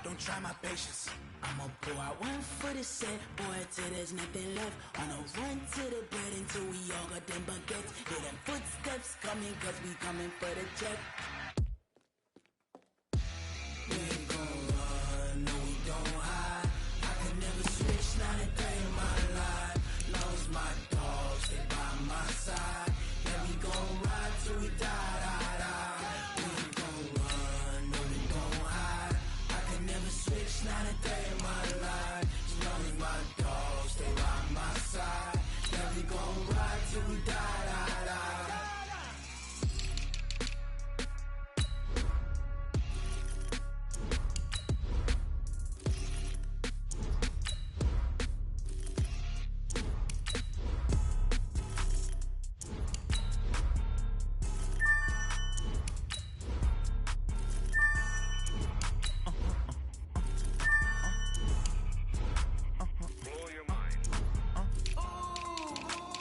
Don't try my patience. I'ma pour out one for the set, boy, till there's nothing left. On a run to the bread until we all got them baguettes. Hear them footsteps coming, cause we coming for the check. We ain't gon' run, no we don't hide. I can never switch, not a day in my life. Long as my dogs stay by my side. Yeah, we gon' ride till we die, die, die. We ain't gon' run, no we don't hide. I can never switch, not a day in my life. As long as my dogs stay by my side. Yeah, we gon' ride till we die, die, die.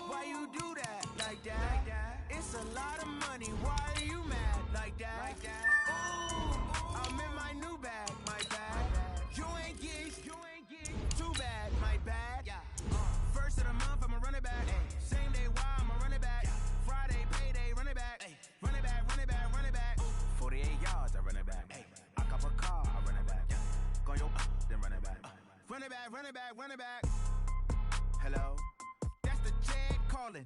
Why you do that like that? It's a lot of money. Why are you mad like that? Ooh, I'm in my new bag, my bad. You ain't getting too bad, my bad. First of the month, I'ma run it back. Same day, why I'ma run it back. Friday, payday, run it back. Run it back, run it back, run it back. 48 yards, I run it back. I cop a car, I run it back. Go yo, then run it back. Run it back, run it back, run it back. Hello? That's the jag calling.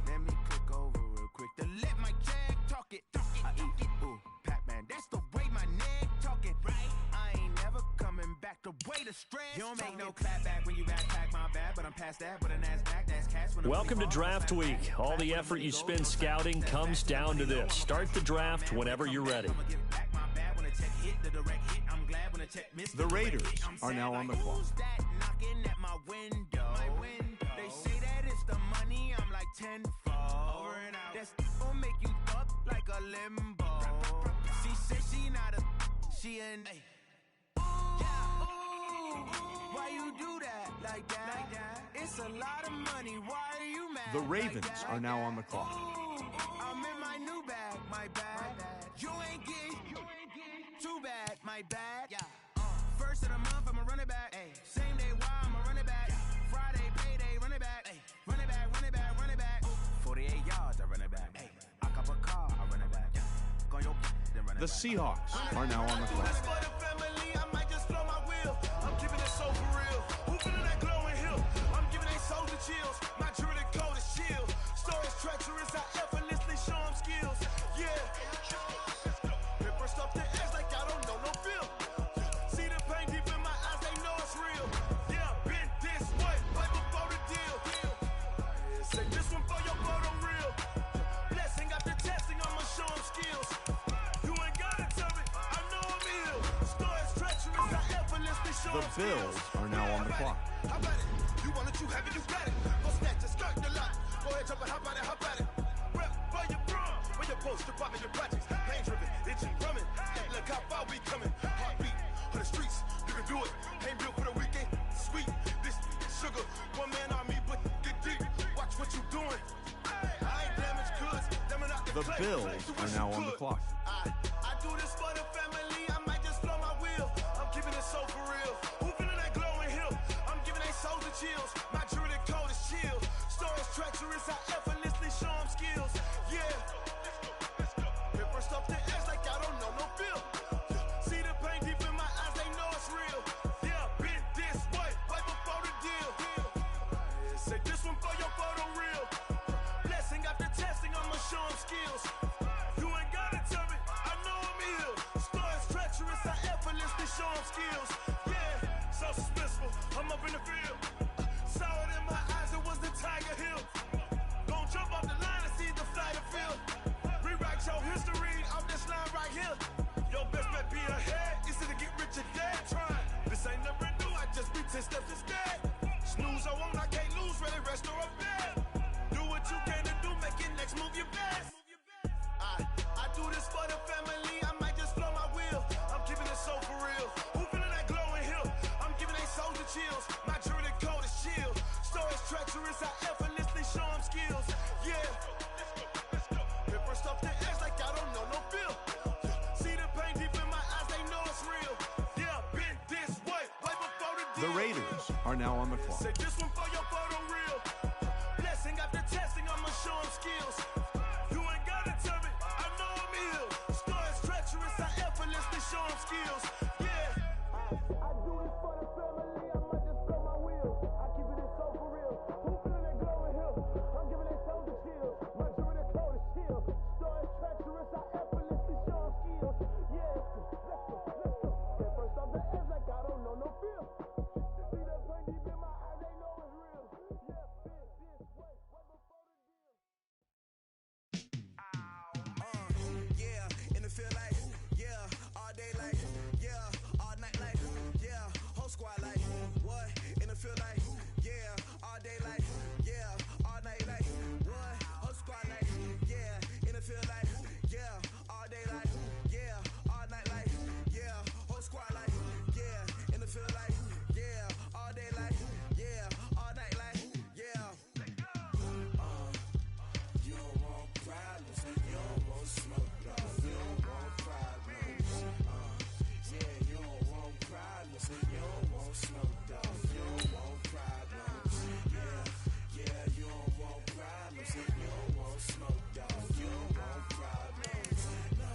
Let me click over real quick to let my jag talk it. I eat, ooh, Pac-Man. Man, that's the way my neck talking. Right. I ain't never coming back. The way the stress. You don't make no clap back when you backpack my bad, but I'm past that with an ass back. That's cash when Welcome to Draft Week. All the effort you spend scouting comes down to this. Start the draft whenever you're ready. The Raiders are now on the clock. They say that it's the money, I'm like tenfold. That's gonna make you up like a limbo. She said she not a, she an why you do that like that? It's a lot of money, why are you mad? The Ravens are now on the clock. I'm in my new bag, my bad. You ain't getting too bad, my bad. First of the month, I'ma run it back. Same day, why I'ma run it back. Friday, payday, run it back. Run it back, run it back, run it back. 48 yards, I run it back. I cop a car, I run it back. Go your then run it back. The Seahawks are now on the clock. For the family, I might just blow my wheel. I'm giving it so for real. Who feeling that glowing hill? I'm giving they soldier chills. My jewelry code is chill. Stories treacherous, I effortlessly show them skills. Yeah. Paper stuff the edge like I don't know no feel. See the pain deep in my eyes, they know it's real. Yeah, been this way, right before the deal. Say this one for your photo real. Blessing after testing, I'ma show them skills. You ain't gotta tell me, I know I'm ill. Stories treacherous, I effortlessly show them skills. The Bills are now on the clock. How about it? You want it, you have it, you got it. Go snatch it, start the lot. Go ahead, jump it, how about it, how about it? Rep for your bro, when your poster popping your projects. Pain driven, itching, drumming. Look how far we coming. Heartbeat on the streets, you can do it. Ain't built for the weekend. Sweet, this sugar. One man army, but get deep. Watch what you doing. I ain't damaged goods. Damn it out The Bills are now on the clock. I do this for the family. I might just blow my wheel. I'm giving it so for real. Who feeling that glowing hill? I'm giving they soldier chills. My jewelry code is chill. Stories treacherous. I effortlessly show them skills. Yeah. Paper stuff the edge like I don't know no feel. See the pain deep in my eyes, they know it's real. Yeah, been this way, right before the deal. Say this one for your photo real. Blessing after testing, I'ma show them skills. You ain't gotta tell me, I know I'm ill. Stories treacherous, I effortlessly show them skills. Yeah, so suspenseful, I'm up in the field. Saw it in my eyes, it was the Tiger Hill. Gon' jump off the line and see the flight of field. Rewrite your history off this line right here. Your best bet be ahead, easy to get rich or dead trying. This ain't never new, I just be 10 steps instead. Snooze I won't, I can't lose, ready, rest or a bed. Do what you can to do, make your next move your best. I do this for the family, I might just blow my wheel. I'm giving it so for real. Who feeling that glowing hill? I'm giving they soldier chills. My jewelry code is chill. Stories treacherous, I effortlessly show them skills. Yeah. Paper stuff the edge like I don't know no feel. See the pain deep in my eyes, they know it's real. Yeah, been this way, right before the deal. The Raiders are now on the clock. Say this one for your photo real. Blessing after testing, I'ma show them skills. You ain't gotta tell me, I know I'm ill. Stories treacherous, I effortlessly show them skills. Yeah. I do this for the family, I might just blow my wheel. I keep it so for real. Who feeling that glowing hill? I'm giving they soldier chills. My jewelry code is chill. Stories treacherous, I effortlessly show them skills. Yeah. Let's go. Get first off the edge like I don't know no feel. See the pain deep in my eyes, they know it's real. Yeah, been this way, right before the deal. Yeah, in the field like, yeah, all day like, yeah, all night like, yeah, whole squad like, what? In the field like, yeah, all day like, yeah, all night like, what? Whole squad like, yeah, in the field like, yeah, all day like, yeah, all night like, yeah, whole squad like, yeah, in the field like, yeah, all day like, yeah, all night like, yeah. You don't want problems, you don't want smoke, you don't want problems. Yeah, you don't want problems, you don't want smoke, you don't want problems. Yeah, you don't want problems, you don't want smoke, you don't want problems. No,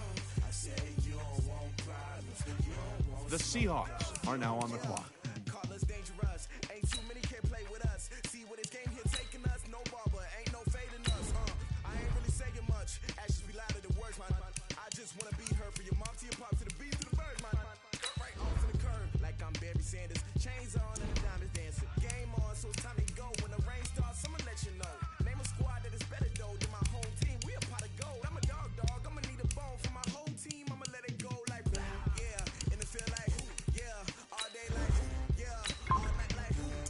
I say you don't want problems, you don't want. The Seahawks are now on the clock. Call us dangerous, ain't too many can play with us. See what this game here taking us, no barber, ain't no fading us. I ain't really saying much, actions be louder than words, man. I just wanna be heard for your mom.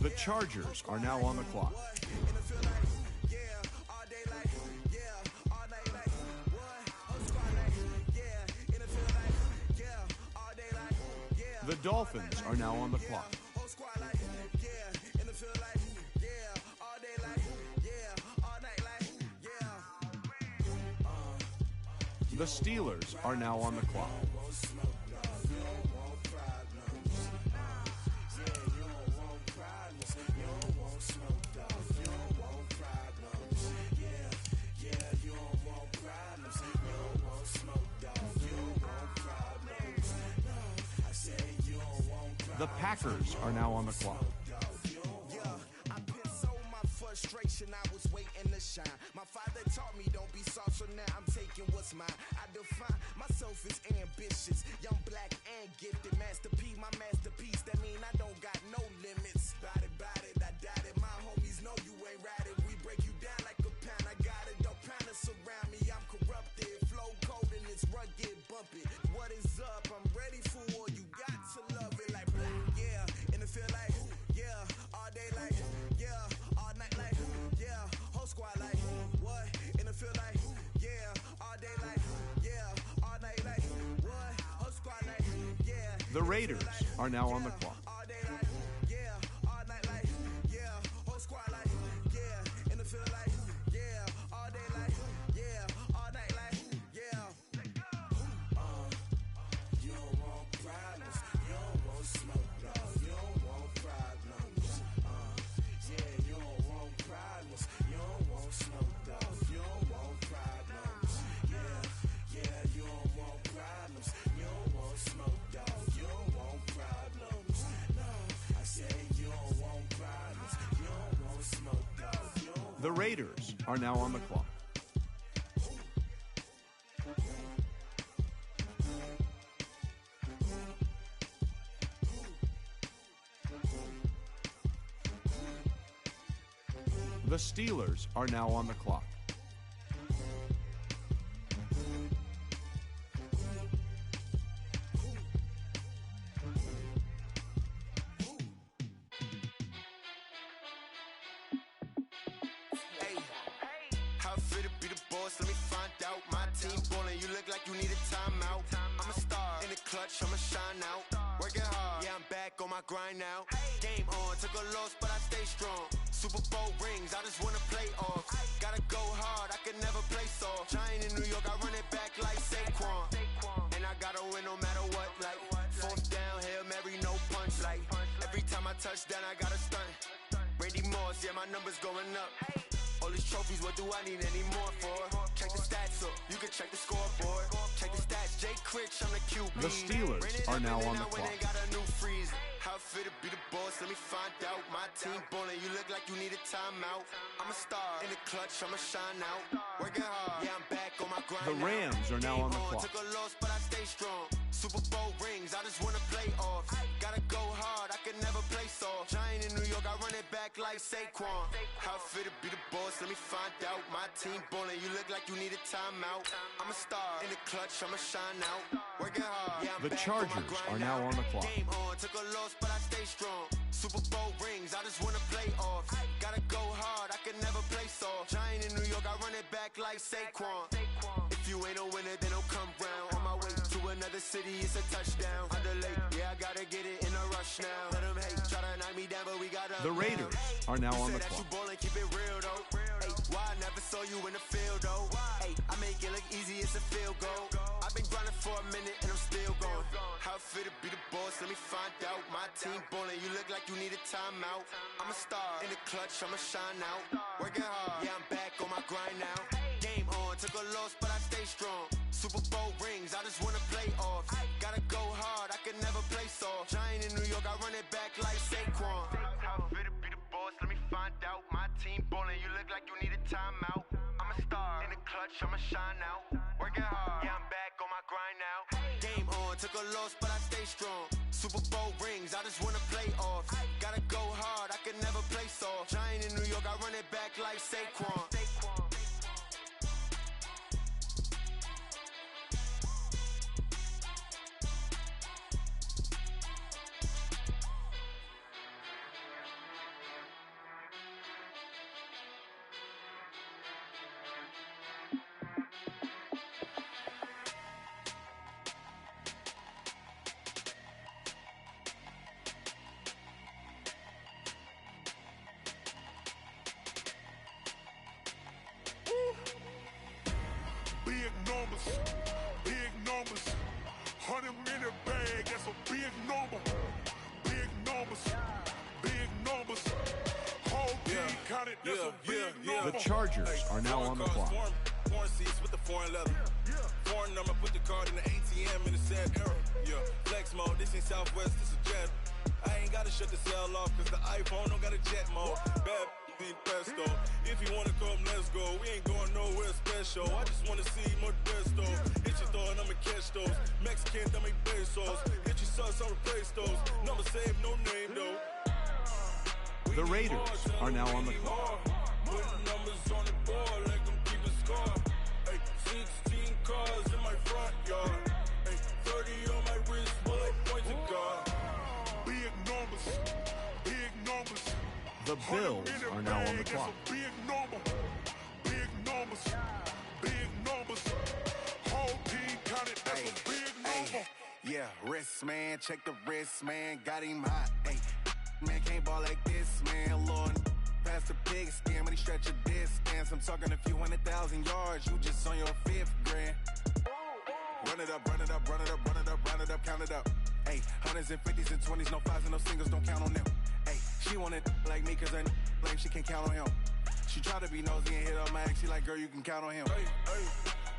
The Chargers are now on the clock. The Dolphins are now on the clock. The Steelers are now on the clock. The Packers are now on the clock. Frustration, I was waiting to shine. My father taught me don't be soft, so now I'm taking what's mine. I define myself as ambitious, young, black, and gifted. Master P, my masterpiece. That mean I don't got no limits. Bout it, I doubt it. My homies know you ain't ratted. We break you down like a pound. I got it, don't pound us around me. I'm corrupted, flow cold and it's rugged, bumpy. What is up? I'm ready for war. You got to love it like black, yeah. And it feel like, yeah, all day like, yeah. Squad like, what? And it feel like, yeah, all day like, yeah, all night like, what? Whole squad like, yeah. The Raiders are now on the clock. All day like, yeah, all night like, yeah, whole squad like, yeah. And it feel like, yeah, all day like, yeah, all night like, yeah. You don't want problems, you don't want smoke, dog. You don't want problems, yeah, you don't want problems. Smoke dog, you don't want problems. Yeah, you don't want problems. You don't want smoke dog, you don't want problems. No, I say you don't want problems. You don't want smoke dog. The Raiders are now on the clock. The Steelers are now on the clock. Hey, how I feel to be the boss? Let me find out. My team ballin', you look like you need a timeout. I'm a star in the clutch, I'ma shine out. Working hard, yeah, I'm back on my grind now. Game on, took a loss, but I stay strong. Super Bowl rings, I just wanna play off. Gotta go hard, I can never play soft. Giant in New York, I run it back like Saquon. And I gotta win no matter what, like fourth down, Hail Mary, no punch. Like every time I touch down, I gotta stunt. Randy Moss, yeah, my numbers going up. All these trophies, what do I need any more for? Check the stats up, you can check the scoreboard. Check the stats, Jay Critch, I'm the QB. The Steelers are now on the clock. Got a new freeze. How I feel to be the boss, let me find out. My team ballin', you look like you need a timeout. I'm a star in the clutch, I'ma shine out. Working hard, yeah, I'm back on my grind. The Rams are now on the clock. Took a loss, but I stay strong. Super Bowl rings, I just wanna play off. Gotta go hard, I can never play soft. Giant in New York, I run it back like Saquon. How I feel to be the boss, let me find out. My team ballin', you look like you need a timeout. I'm a star in the clutch, I'ma shine out. Working hard, yeah, I'm The back Chargers on my grind are now on the clock. Game on, took a loss, but I stay strong. Super Bowl rings, I just wanna play off. Gotta go hard, I can never play soft. Giant in New York, I run it back like Saquon. If you ain't a winner, then don't come round. On my way to another city, it's a touchdown. Underlay, yeah, I gotta get it in a rush now. Let them hate, try to knock me down, but we got up. The Raiders are now on the That you clock. ballin', keep it real though. Hey, why I never saw you in the field though? Hey, I make it look easy, it's a field goal. I've been grinding for a minute and I'm still going. How I feel to be the boss, let me find out. My team ballin', you look like you need a timeout. I'm a star in the clutch, I'ma shine out. Working hard, yeah, I'm back on my grind now. Game on, took a loss, but I stay strong. Super Bowl rings, I just wanna play off. Gotta go hard, I can never play soft. Giant in New York, I run it back like Saquon. How I feel to be the boss, let me find out. My team ballin', you look like you need a timeout. I'm a star in the clutch, I'ma shine out. Working hard, yeah, I'm back on my grind now. Game on, took a loss, but I stay strong. Super Bowl rings, I just wanna play off. Gotta go hard, I can never play soft. Giant in New York, I run it back like Saquon. bag, that's a big number. Big numbers, big numbers. Whole team counted, that's a big number. The Chargers are now on the clock. Foreign seats with the foreign leather. Foreign number, put the card in the ATM in the sad era. Yeah, flex mode, this ain't Southwest, this is jet. I ain't gotta shut the cell off, cause the iPhone don't got a jet mode. Bad need pesto. If you wanna come, let's go. We ain't going nowhere special. I just wanna see Modesto. Hit your throw and I'ma catch those. Mexican, I make pesos. Hit your sauce, I'll replace those. Number save, no name though. The Raiders are now on the clock. Putting numbers on the board, like them keep a score. Hey, 16 cars in my front yard. Hey, 30 on my wrist, bullet point to God. Big numbers, big numbers. The Bills are now on the clock. Big number, big numbers, big numbers. Whole team counted, that's a big number. Yeah, wrist man, check the wrist man, got him hot. Ay, man can't ball like this, man. Lord, past the big skin when he stretch a distance. I'm talking a few 100,000 yards, you just on your 5th grand. Run it up, run it up, run it up, run it up, run it up, count it up. Ay, hundreds and 50s and 20s, no 5s and no singles, don't count on them. Ay, she wanted like me cause her lame, she can't count on him. She tried to be nosy and hit up my ex, she like, girl, you can count on him. Hey, hey,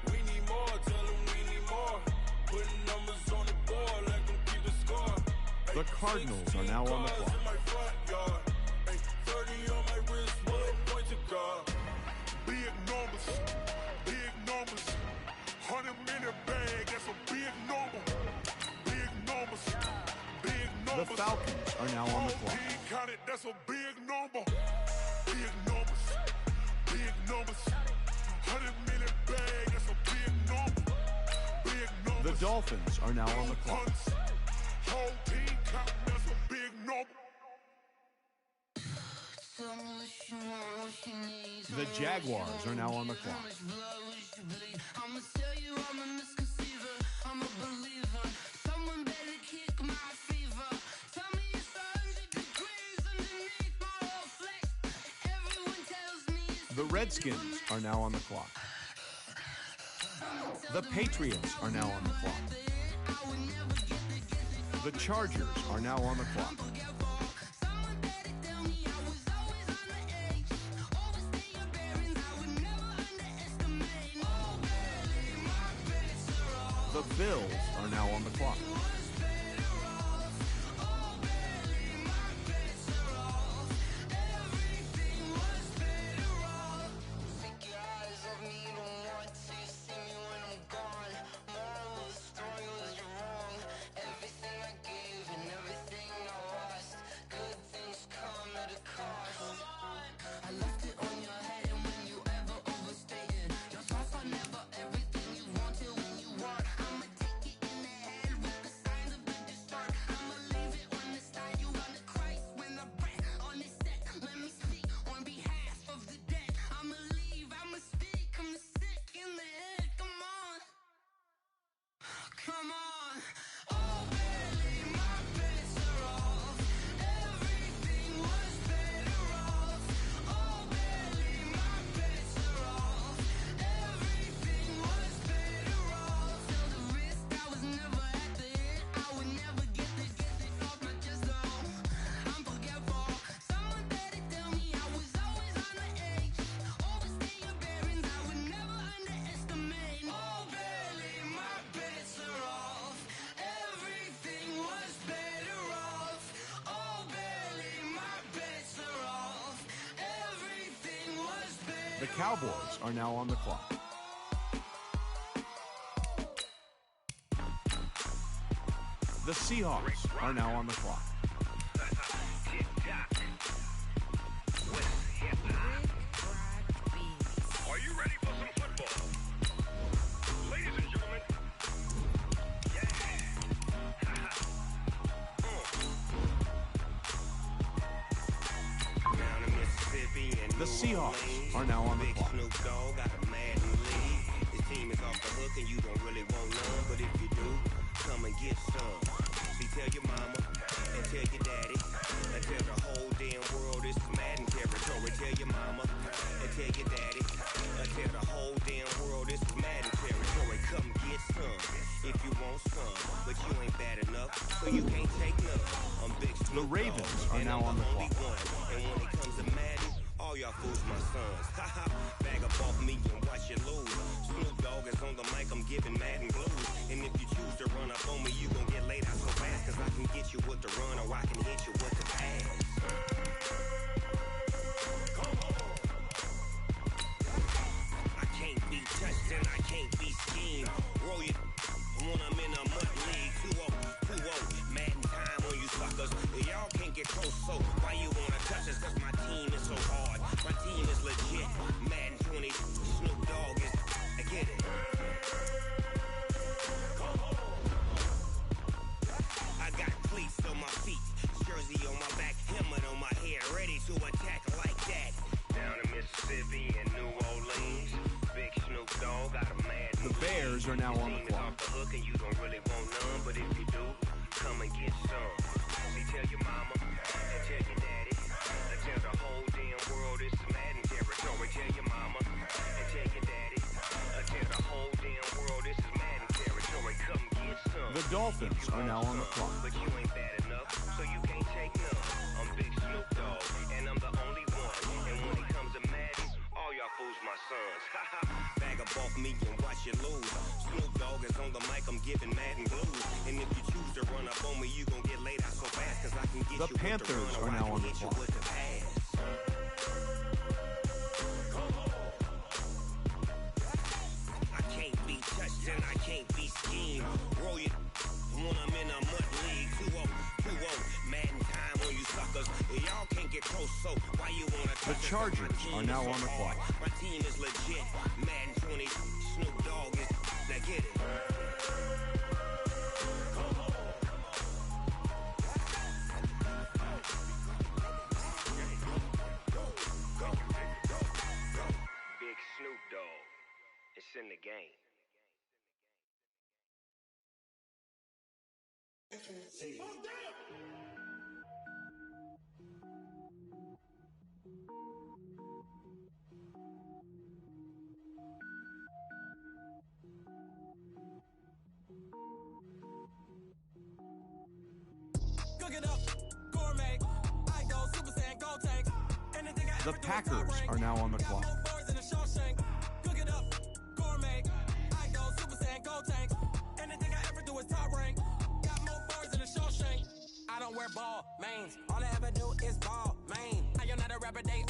we need more, tell them we need more. Putting numbers on the board, like them keep a score. The Cardinals are now on the clock. In my front yard. Hey, 30 on my wrist, bullet point to God. Big numbers, big numbers. 100-minute bag, that's a big number. Big numbers, big numbers. The Falcons are now on the clock. Team counted, that's a big number. Big numbers, big numbers. 100-minute bag, that's a big number. Big numbers. The Dolphins are now on the clock. Whole team counting, that's a big number. The Jaguars are now on the clock. I'ma tell you I'm a misconceiver, I'm a believer. Someone better kick my fever. Tell me it's 100 degrees underneath my whole flesh. Everyone tells me it's The Redskins are now on the clock. The Patriots are now on the clock. The Chargers are now on the clock. The Bills are now on the clock. Come on. Oh, barely, my bets are off. Everything was better off. Oh, barely, my bets are off. Everything was better off. Till the risk, I was never at the hit. I would never get this off my chest, though. I'm forgetful. Someone better tell me I was always on the edge. Overstay your bearings, I would never underestimate. Oh, barely, my bets are off. Everything was better off. Oh, barely, my bets are off. Everything was better. The Cowboys are now on the clock. The Seahawks are now on the clock. Are you ready for some football? Ladies and gentlemen, Down in Mississippi and The Seahawks are now on the clock. Snoop Dogg got a Madden lead. His team is off the hook and you don't really want none, but if you do, come and get some. See, tell your mama and tell your daddy and tell the whole damn world it's Madden territory. Tell your mama and tell your daddy and tell the whole damn world it's Madden territory. Come get some. if you want some, but you ain't bad enough, so you can't take none. I'm Big Snoop The Ravens Dogg, are now on the only clock. one. And when it comes to Madden, all y'all fools my sons. Haha, bag up off me and watch you lose. Snoop Dogg is on the mic, I'm giving Madden blues. And if you choose to run up on me, you gon' get laid out so fast, cause I can get you with the run or I can hit you with the pass. I can't be touched and I can't be schemed. Roll you when I'm in a mud league. 2-0, Madden time on you suckers. Y'all can't get close, so why you wanna touch us? Cause my team is so hard. My team is legit. Madden 20, Snoop Dogg is, I get it. I got cleats on my feet, jersey on my back, helmet on my head, ready to attack like that. Down in Mississippi and New Orleans, Big Snoop Dogg got a mad. The Bears are now on the clock. Off the hook and you don't really want none, but if you do, come and get some. See, tell your mama and tell your daddy, and tell the whole damn world it's Madden territory. Tell your mama and tell your daddy, and tell the whole damn world this is Madden territory. Come get some. The Dolphins are now on the clock. But you ain't bad enough, so you can't take none. I'm Big Snoop Dogg, and I'm the only one. And when it comes to Madden, all y'all fools my sons. Bag up off me and watch you lose. Snoop Dogg is on the mic, I'm giving Madden blues. And if you choose to run up on me, you gon' get laid out so fast, cause I can get The you Panthers with the run, are now on the hit you clock. with the pass. I can't be touched and I can't be schemed. Roll you when I'm in a mud league. 2-0, Madden time on you suckers. Y'all can't get close, so why you wanna touch The us? Chargers My team are now is so on the hard. clock. My team is legit. Madden 20, Snoop Dogg is, now get it. Big Snoop Dogg, it's in the game. Cook it up, gourmet. I go Super Saiyan, go tank. Anything I The ever do is Packers top rank. are now on the Got clock. more bars than a Shawshank. Cook it up, gourmet. I go Super Saiyan, go tank. Anything I ever do is top rank. Got more bars than a Shawshank. I don't wear ball, mains. All I ever do is ball, main. I am not a rapper, they